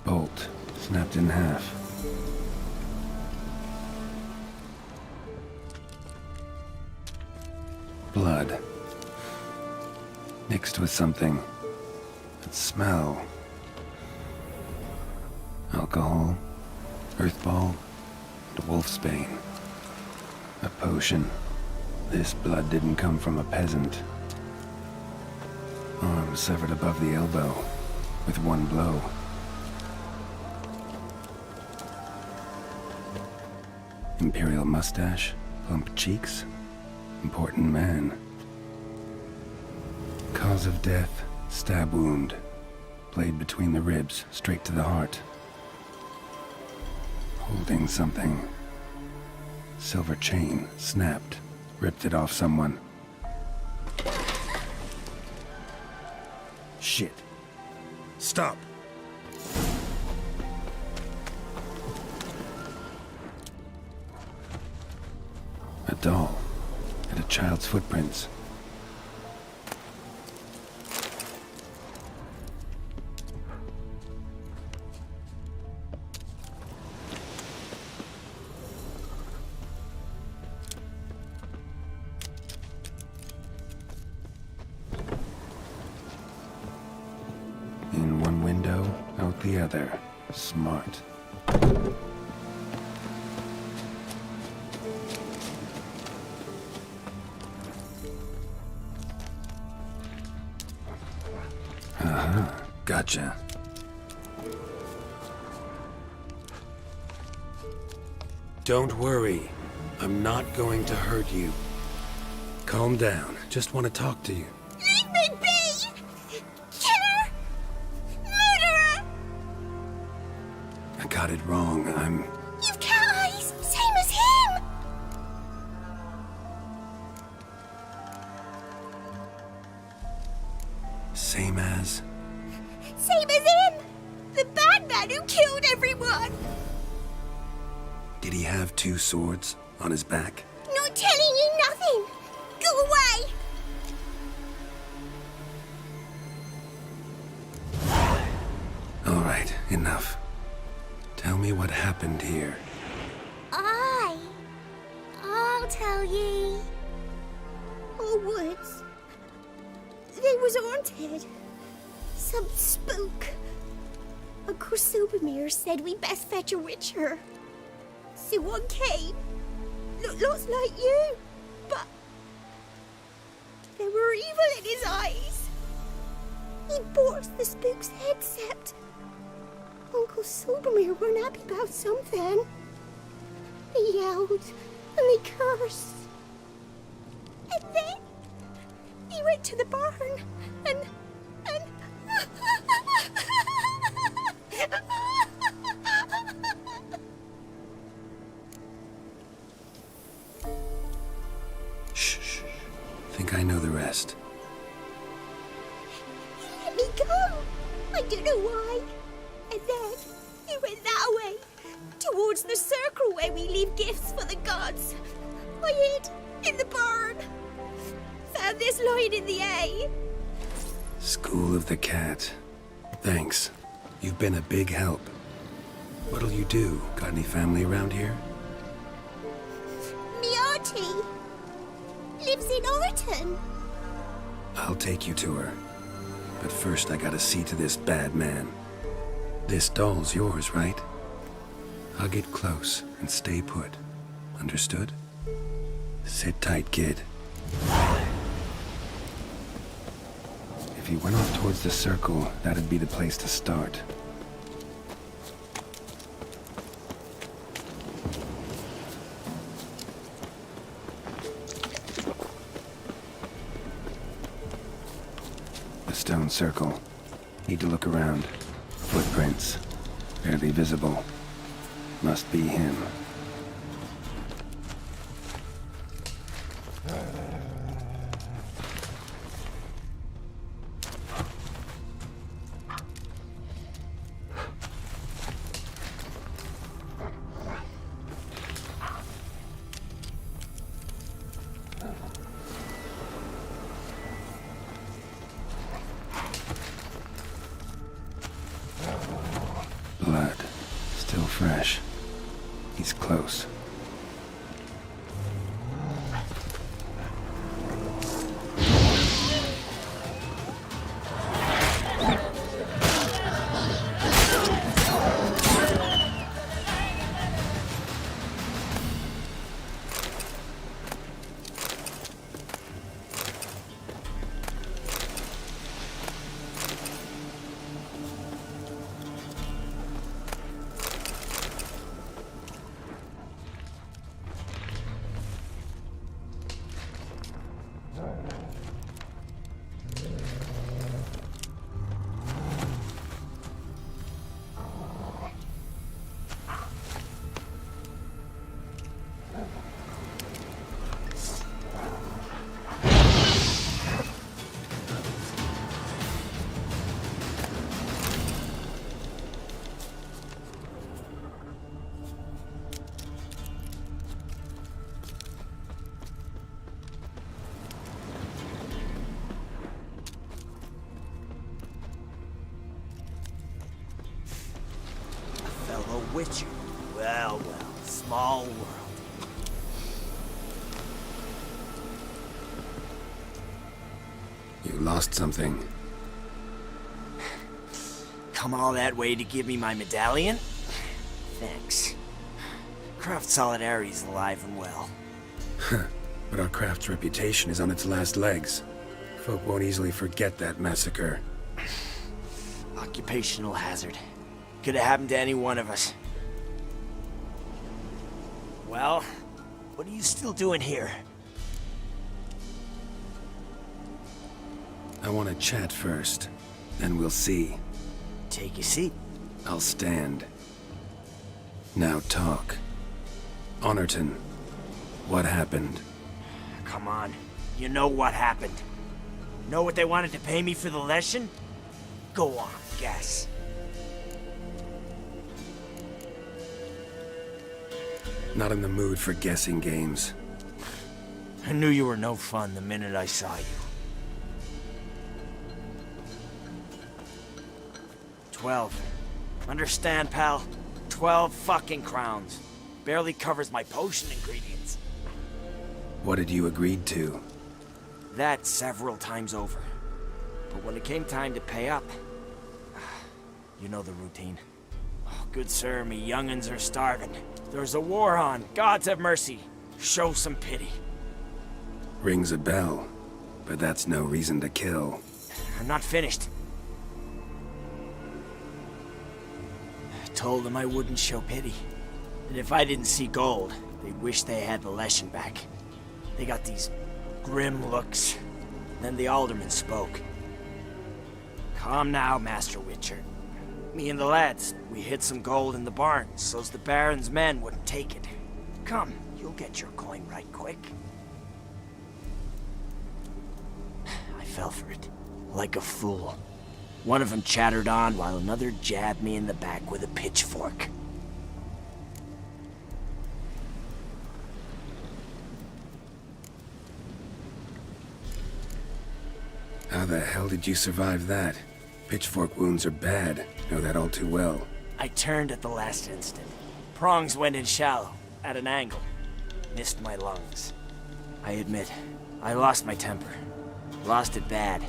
Bolt snapped in half. Blood. Mixed with something. That smell. Alcohol. Earthball. And wolfsbane. A potion. This blood didn't come from a peasant. Arm severed above the elbow. With one blow. Imperial mustache, plump cheeks, important man. Cause of death, Stab wound. Blade between the ribs, straight to the heart. Holding something. Silver chain, snapped. Ripped it off someone. Shit. Stop. A doll. And a child's footprints. In one window, out the other. Smart. Gotcha. Don't worry. I'm not going to hurt you. Calm down. Just want to talk to you. Leave me be! Killer! Murderer! I got it wrong. You've cat eyes, same as him! Same as? Same as him! The bad man who killed everyone! Did he have two swords on his back? Not telling you nothing! Go away! All right, enough. Tell me what happened here. I'll tell ye. All woods. They was haunted. Some spook. Uncle Silbermere said we best fetch a witcher. So one came. Looked lots like you. But there were evil in his eyes. He bought the spook's headset. Uncle Silbermere weren't happy about something. He yelled and he cursed. And then he went to the barn and Shh. Think I know the rest. he let me go. I don't know why. And then he went that way, towards the circle where we leave gifts for the gods. I hid in the barn. Found this lying in the hay. School of the Cat. Thanks. You've been a big help. What'll you do? Got any family around here? Me auntie lives in Orton. I'll take you to her. But first I gotta see to this bad man. This doll's yours, right? I'll get close and stay put. Understood? Sit tight, kid. If you went off towards the circle, that'd be the place to start. The stone circle. Need to look around. Footprints. Barely visible. Must be him. Blood. Still fresh. He's close. Witcher. Well, well, small world. You lost something. Come all that way to give me my medallion? Thanks. Craft Solidarity's alive and well. But our craft's reputation is on its last legs. Folk won't easily forget that massacre. Occupational hazard. Could have happened to any one of us. Well, what are you still doing here? I want to chat first, then we'll see. Take your seat. I'll stand. Now talk. Honorton, what happened? Come on. You know what happened. Know what they wanted to pay me for the lesson? Go on, guess. Not in the mood for guessing games. I knew you were no fun the minute I saw you. 12. Understand, pal? 12 fucking crowns. Barely covers my potion ingredients. What had you agreed to? That several times over. But when it came time to pay up, you know the routine. Oh, good sir, me young'uns are starving. There's a war on. Gods have mercy. Show some pity. Rings a bell, but that's no reason to kill. I'm not finished. I told them I wouldn't show pity. That if I didn't see gold, they'd wish they had the lesson back. They got these grim looks. Then the alderman spoke. Calm now, Master Witcher. Me and the lads, we hid some gold in the barn, so's the Baron's men wouldn't take it. Come, you'll get your coin right quick. I fell for it, like a fool. One of them chattered on while another jabbed me in the back with a pitchfork. How the hell did you survive that? Pitchfork wounds are bad. Know that all too well. I turned at the last instant. Prongs went in shallow, at an angle. Missed my lungs. I admit, I lost my temper. Lost it bad.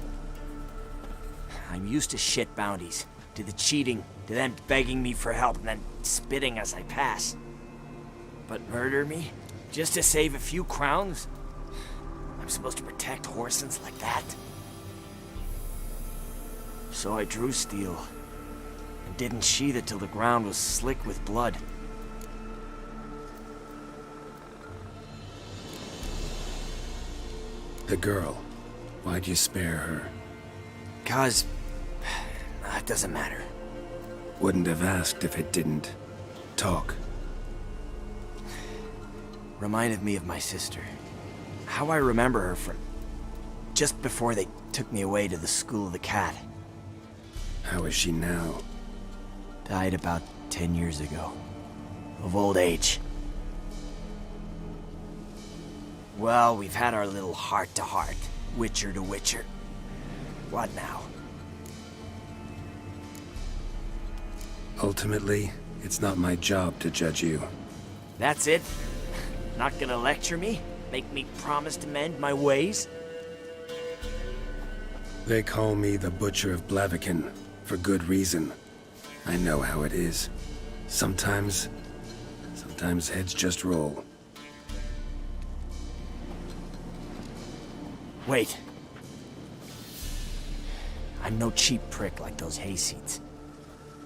I'm used to shit bounties, to the cheating, to them begging me for help and then spitting as I pass. But murder me? Just to save a few crowns? I'm supposed to protect Horsens like that? So I drew steel, and didn't sheathe it till the ground was slick with blood. The girl. Why'd you spare her? 'Cause... it doesn't matter. Wouldn't have asked if it didn't. Talk. Reminded me of my sister. How I remember her from... just before they took me away to the School of the Cat. How is she now? Died about 10 years ago. Of old age. Well, we've had our little heart-to-heart. Witcher to Witcher. What now? Ultimately, it's not my job to judge you. That's it? Not gonna lecture me? Make me promise to mend my ways? They call me the Butcher of Blaviken, for good reason. I know how it is. Sometimes heads just roll. Wait. I'm no cheap prick like those hayseeds.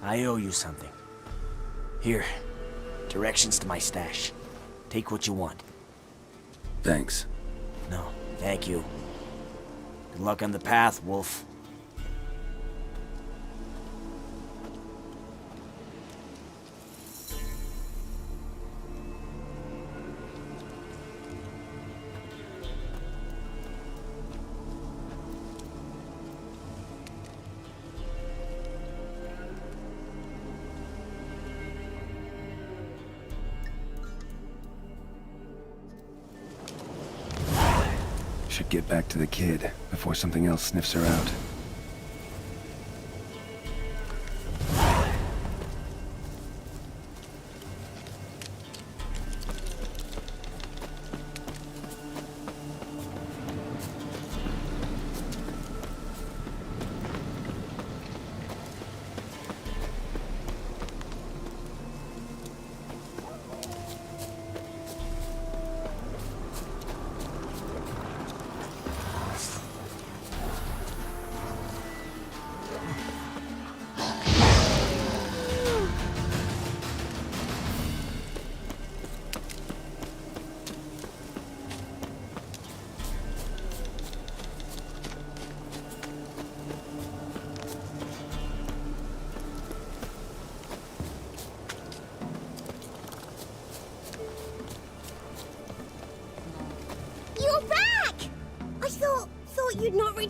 I owe you something. Here, directions to my stash. Take what you want. Thanks. No, thank you. Good luck on the path, Wolf. Should get back to the kid before something else sniffs her out.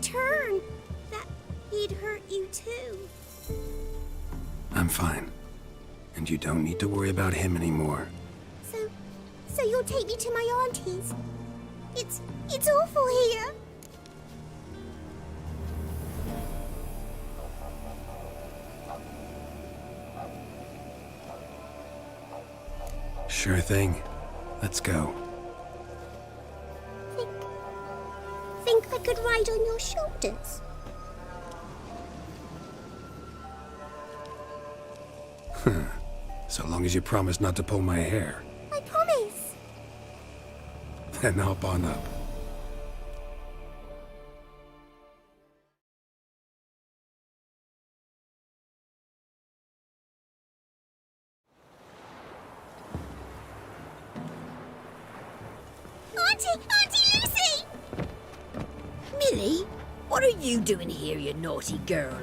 return, that he'd hurt you too. I'm fine. And you don't need to worry about him anymore. So you'll take me to my auntie's? It's awful here. Sure thing. Let's go. Think I could ride on your shoulders? So long as you promise not to pull my hair. I promise. Then hop on up. Auntie Lucy! Millie, what are you doing here, you naughty girl?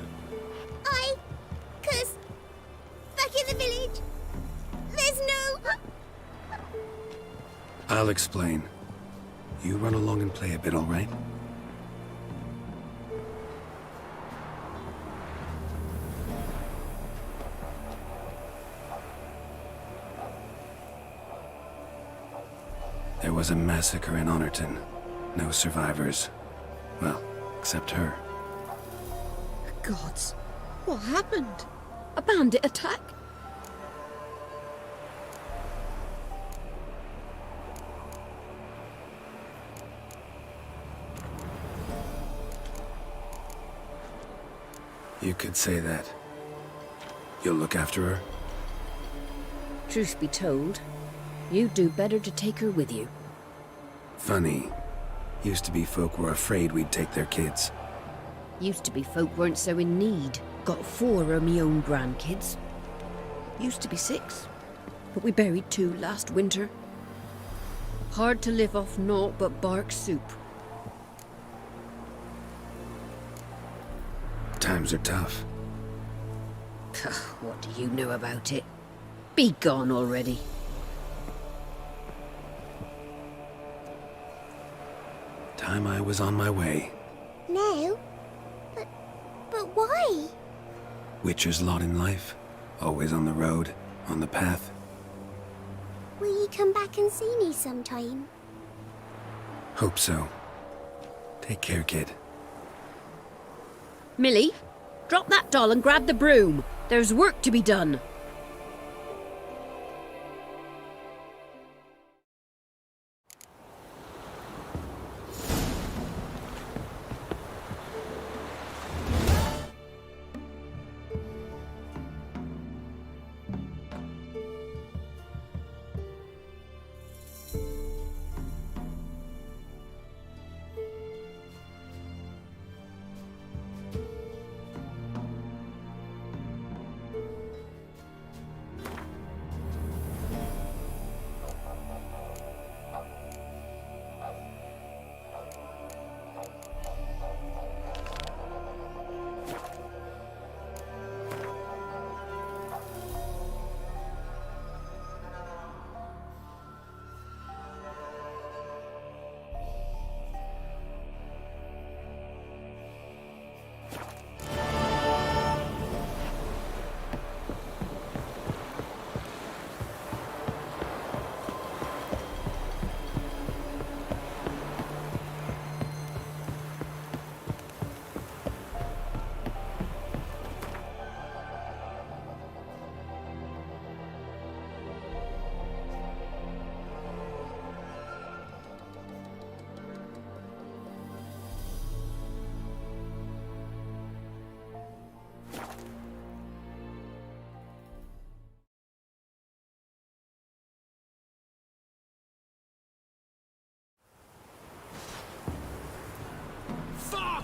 Cause back in the village, there's no... I'll explain. You run along and play a bit, all right? There was a massacre in Honorton. No survivors. Well, except her. Gods, what happened? A bandit attack? You could say that. You'll look after her? Truth be told, you'd do better to take her with you. Funny. Used to be folk were afraid we'd take their kids. Used to be folk weren't so in need. Got 4 of me own grandkids. Used to be 6, but we buried 2 last winter. Hard to live off naught but bark soup. Times are tough. What do you know about it? Be gone already. Time I was on my way. No? But why? Witcher's lot in life. Always on the road, on the path. Will you come back and see me sometime? Hope so. Take care, kid. Millie, drop that doll and grab the broom. There's work to be done.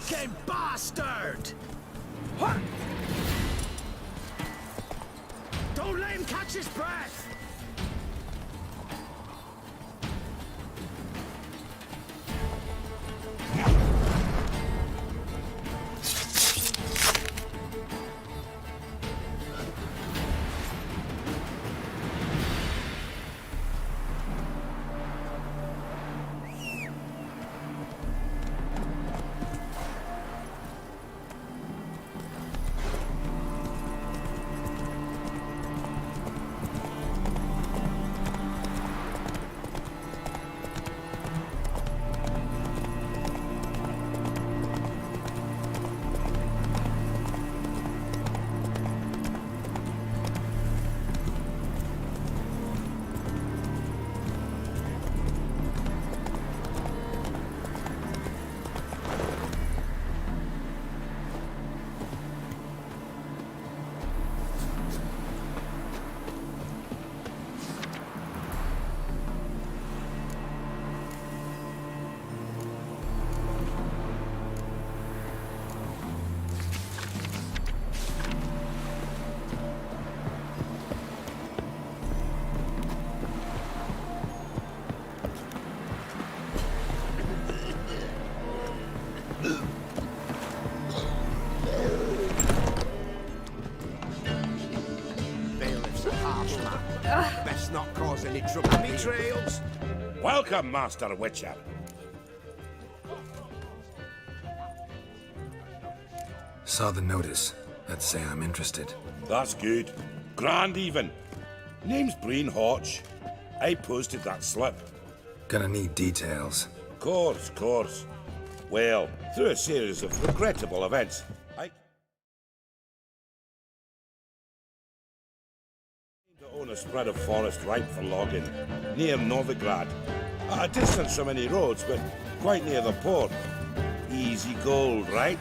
Fucking bastard! What? Don't let him catch his breath! cause any trouble. Me trails. Welcome, Master Witcher. Saw the notice. Let's say I'm interested. That's good. Grand even. Name's Breen Hodge. I posted that slip. Gonna need details. Course. Well, through a series of regrettable events, I own a spread of forest ripe for logging, near Novigrad. At a distance from any roads, but quite near the port. Easy gold, right?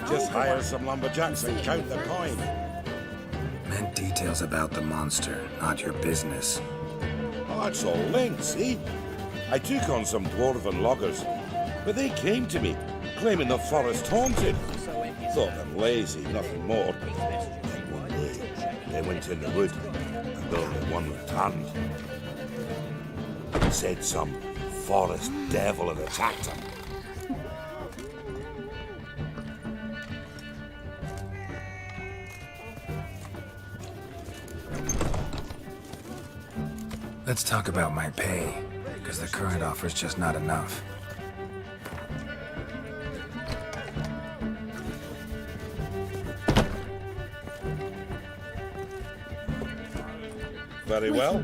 Just hire some lumberjacks and count the coin. Meant details about the monster, not your business. Oh, it's all linked, see? I took on some dwarven loggers, but they came to me, claiming the forest haunted. Thought them lazy, nothing more. Then one day, they went in the wood, and only one returned. Said some forest devil had attacked them. Let's talk about my pay, because the current offer's just not enough. Very well.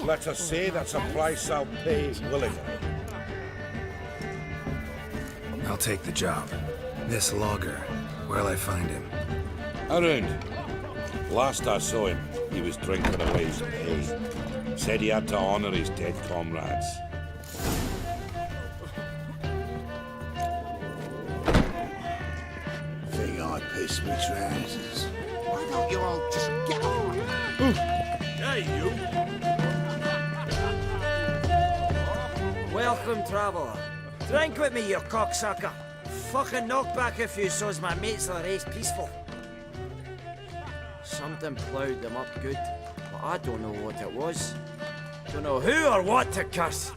Let us say that's a price I'll pay willingly. I'll take the job. This logger, where'll I find him? Around. Last I saw him, he was drinking away his pay. Said he had to honor his dead comrades. Think I pissed me trousers. Why don't you all just get on? Hey, you! Welcome, traveller. Drink with me, you cocksucker. Fucking knock back a few so's my mates will race peaceful. Something ploughed them up good, but I don't know what it was. Don't know who or what to curse.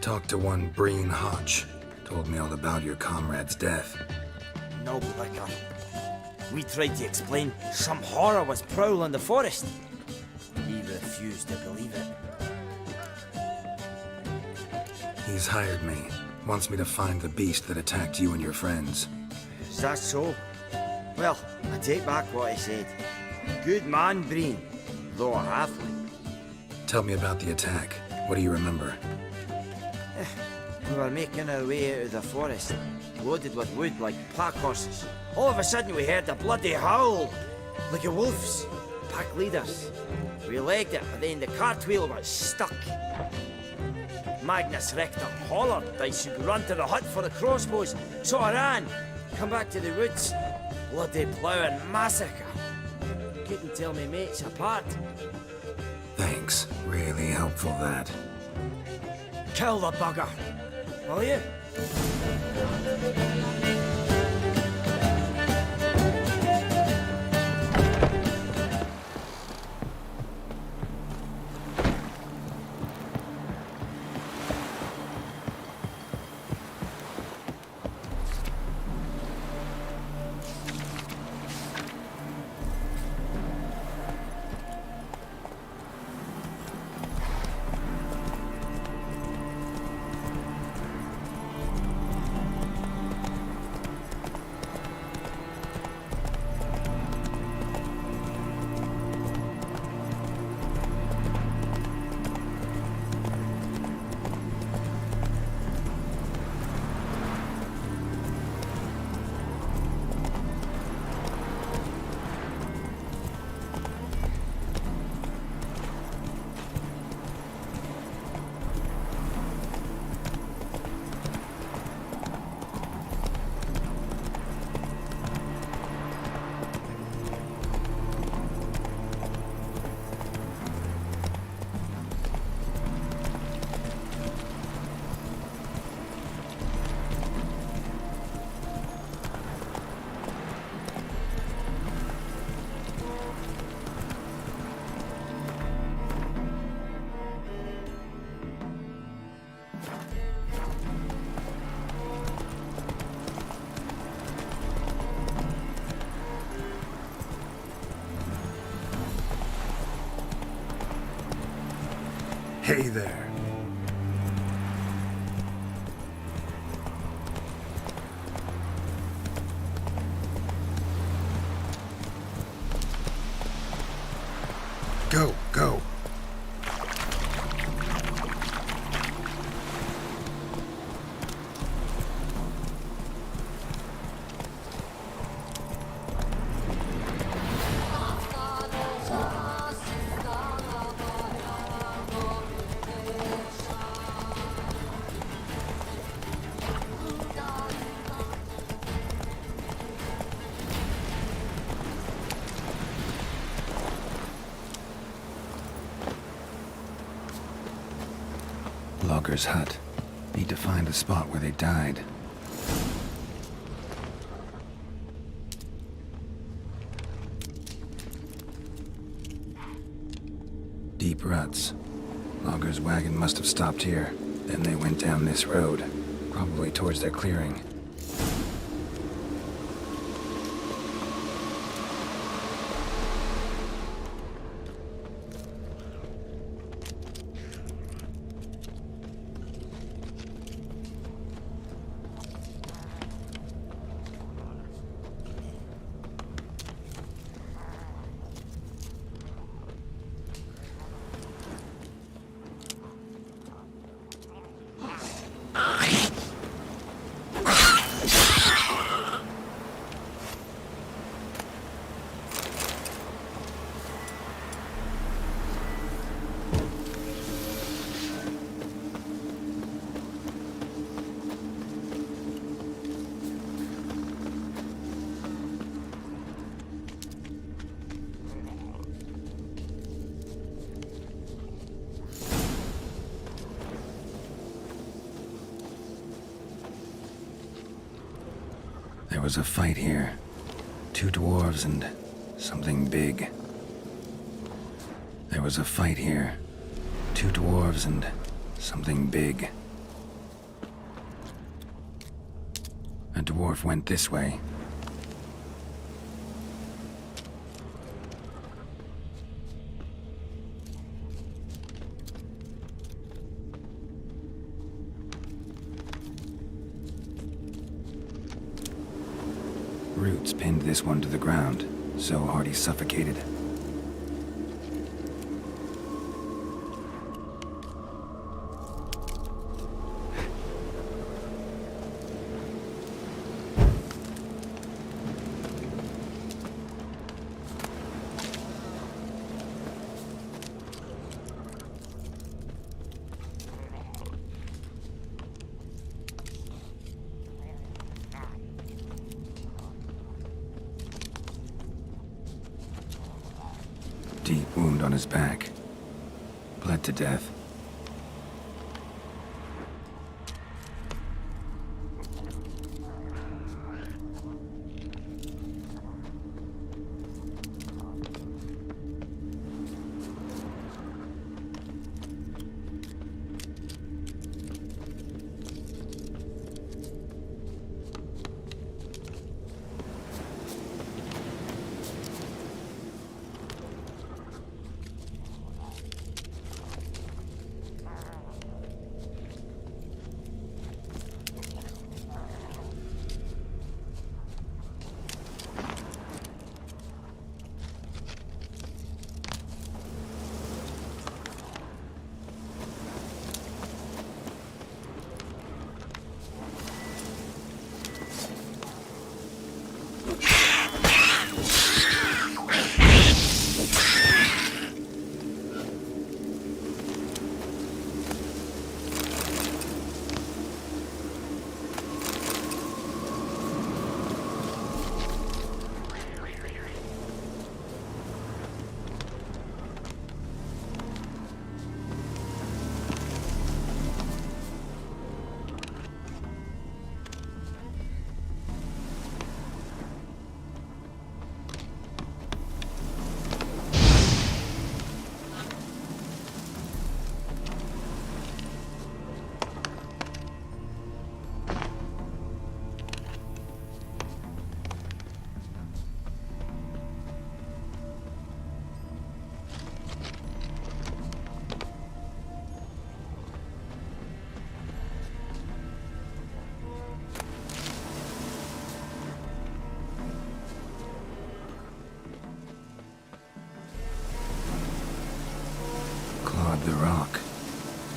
Talked to one Breen Hodge. Told me all about your comrade's death. No blicker. We tried to explain some horror was prowling the forest. He refused to believe it. He's hired me. Wants me to find the beast that attacked you and your friends. Is that so? Well, I take back what I said. Good man, Breen, though a halfling. Tell me about the attack. What do you remember? We were making our way out of the forest, loaded with wood like pack horses. All of a sudden we heard a bloody howl, like a wolf's. Pack leaders. We legged it, but then the cartwheel was stuck. Magnus Rector hollered I should run to the hut for the crossbows, so I ran. Come back to the woods. Bloody plough and massacre. Couldn't tell me mates apart. Thanks. Really helpful, that. Kill the bugger, will you? Hey there. Go, go. Logger's hut. Need to find the spot where they died. Deep ruts. Logger's wagon must have stopped here. Then they went down this road, probably towards their clearing. There was a fight here. 2 dwarves and something big. There was a fight here. 2 dwarves and something big. A dwarf went this way. Roots pinned this one to the ground, so hard he suffocated. Deep wound on his back. Bled to death.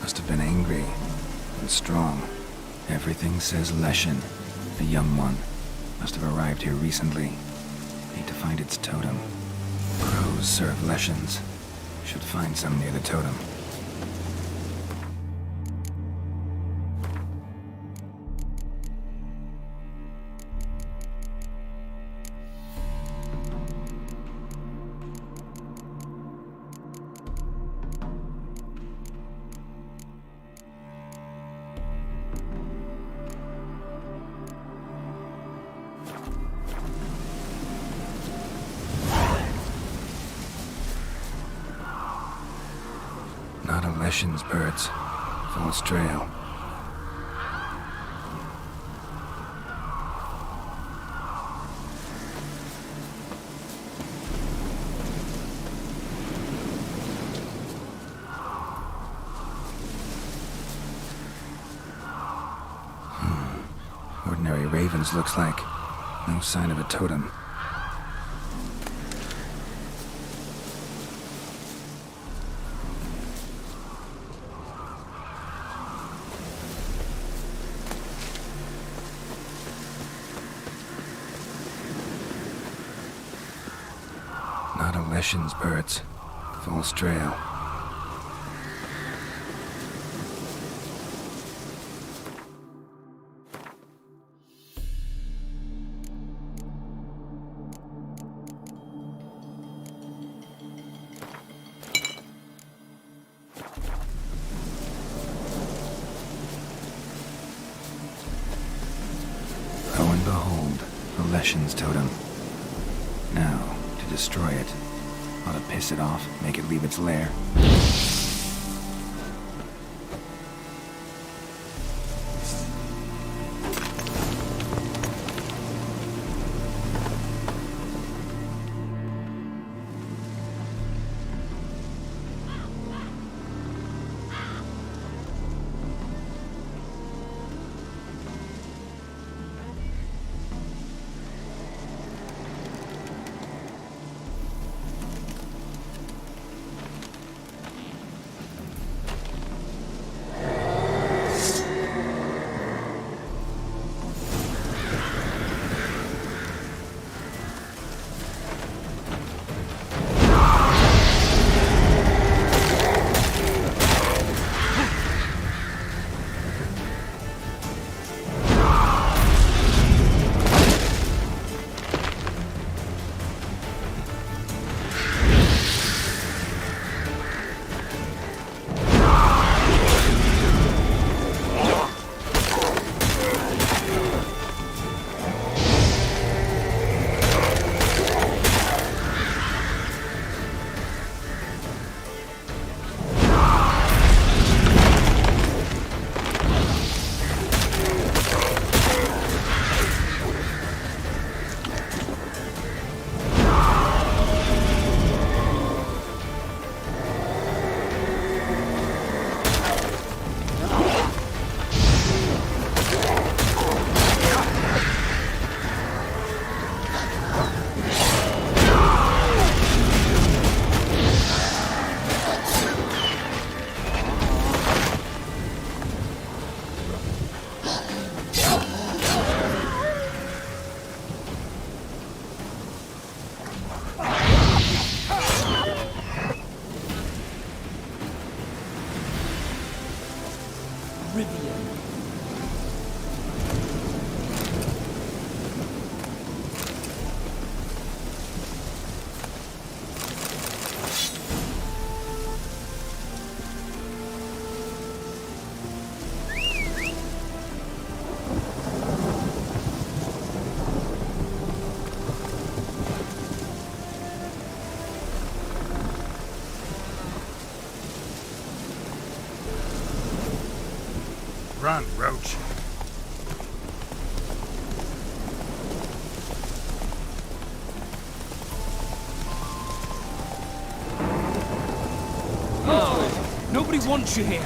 Must have been angry and strong. Everything says Leshen, a young one. Must have arrived here recently. Need to find its totem. Crows serve Leshens. Should find some near the totem. Not a Leshen's birds. False trail. Ordinary ravens, looks like. No sign of a totem. Not a Leshen's birds. False trail. Lo and behold, the Leshen's totem. Now, to destroy it. Ought to piss it off, make it leave its lair. Run, Roach. Oh, nobody wants you here.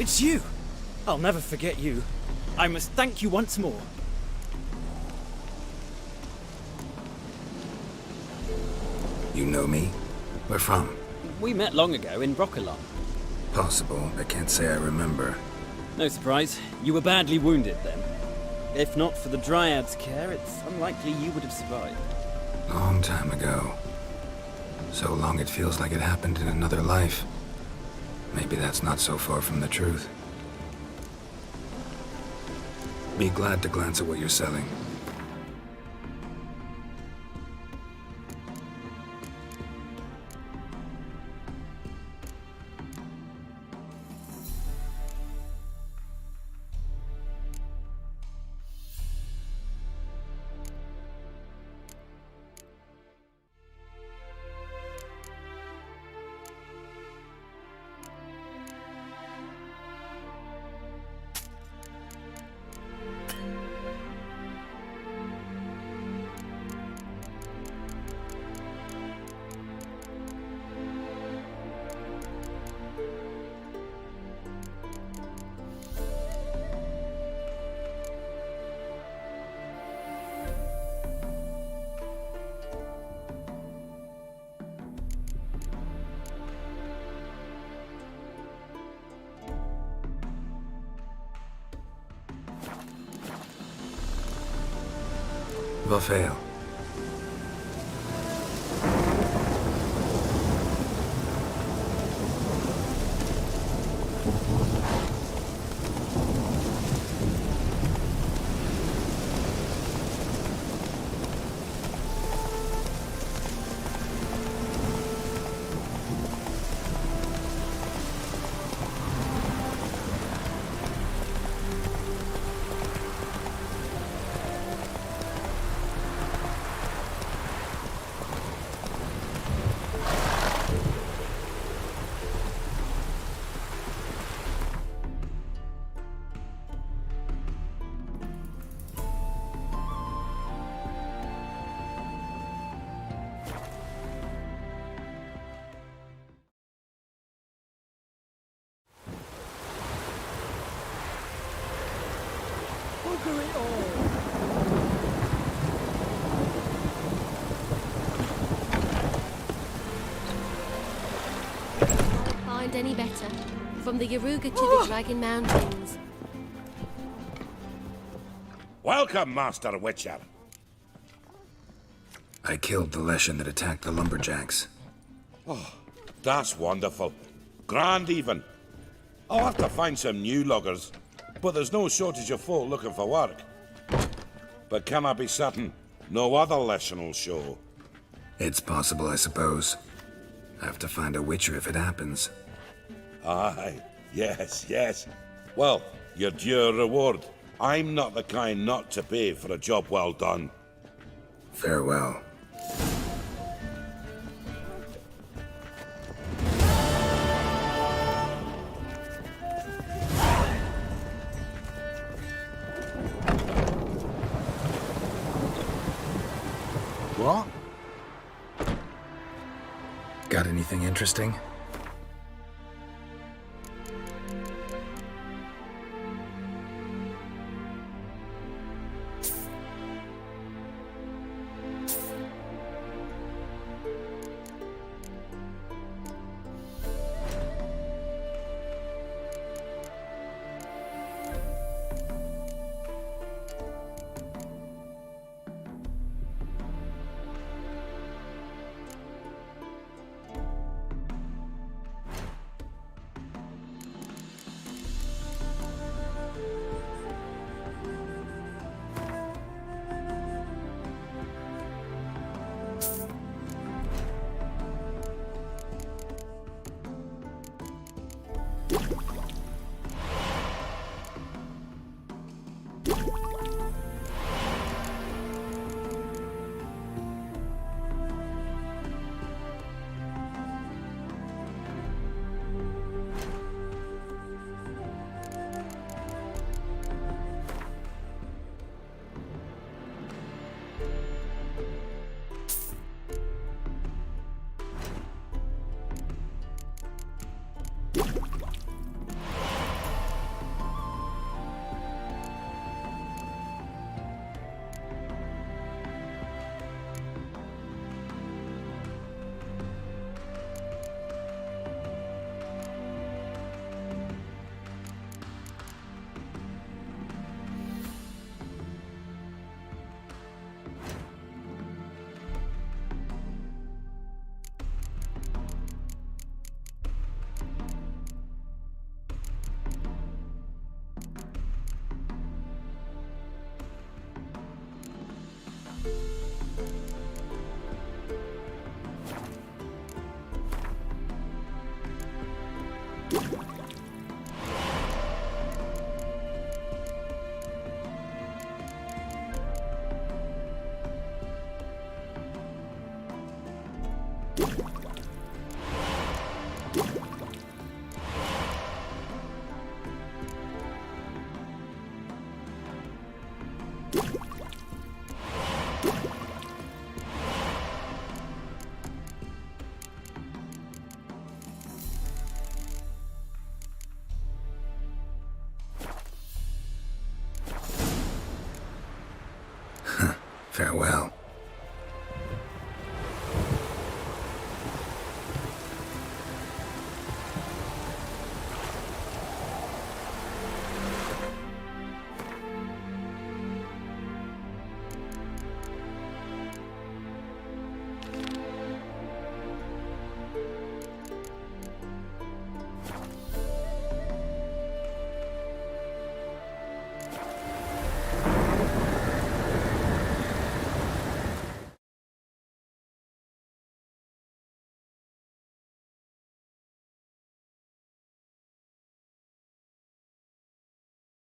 It's you! I'll never forget you. I must thank you once more. You know me? Where from? We met long ago in Brokilon. Possible. I can't say I remember. No surprise. You were badly wounded then. If not for the Dryad's care, it's unlikely you would have survived. Long time ago. So long it feels like it happened in another life. Maybe that's not so far from the truth. Be glad to glance at what you're selling. Vafail. Find any better. From the Yaruga to the Dragon Mountains. Welcome, Master Witcher. I killed the Leshen that attacked the lumberjacks. Oh, that's wonderful. Grand even. I'll have to find some new loggers, but there's no shortage of folk looking for work. But can I be certain no other Leshen will show? It's possible, I suppose. I have to find a Witcher if it happens. Aye, yes, yes. Well, your due reward. I'm not the kind not to pay for a job well done. Farewell. What? Got anything interesting? Farewell.